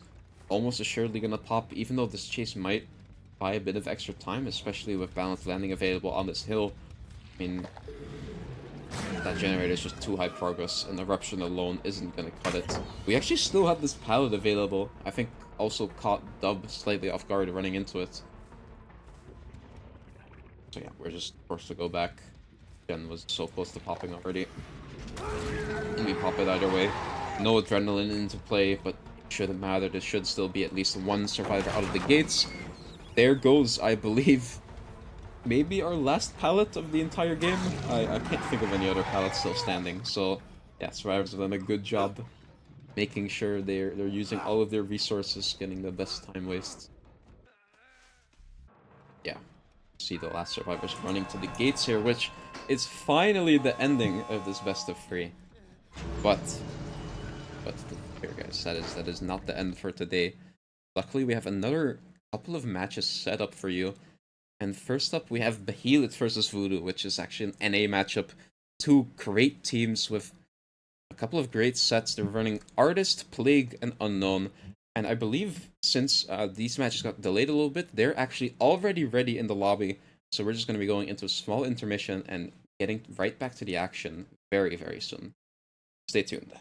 almost assuredly gonna pop, even though this chase might buy a bit of extra time, especially with balanced landing available on this hill. I mean, that generator is just too high progress, and Eruption alone isn't gonna cut it. We actually still had this pallet available. I think also caught Dub slightly off guard running into it. So yeah, we're just forced to go back. Gen was so close to popping already. And we pop it either way. No adrenaline into play, but it shouldn't matter. There should still be at least one survivor out of the gates. There goes, I believe, maybe our last pallet of the entire game. I can't think of any other pallets still standing. So yeah, survivors have done a good job making sure they're using all of their resources, getting the best time waste. Yeah, see the last survivors running to the gates here, which is finally the ending of this best of three. But here, guys, that is not the end for today. Luckily, we have another couple of matches set up for you. And first up, we have Behelit versus Voodoo, which is actually an NA matchup. Two great teams with a couple of great sets. They're running Artist, Plague, and Unknown. And I believe since these matches got delayed a little bit, they're actually already ready in the lobby. So we're just going to be going into a small intermission and getting right back to the action very, very soon. Stay tuned.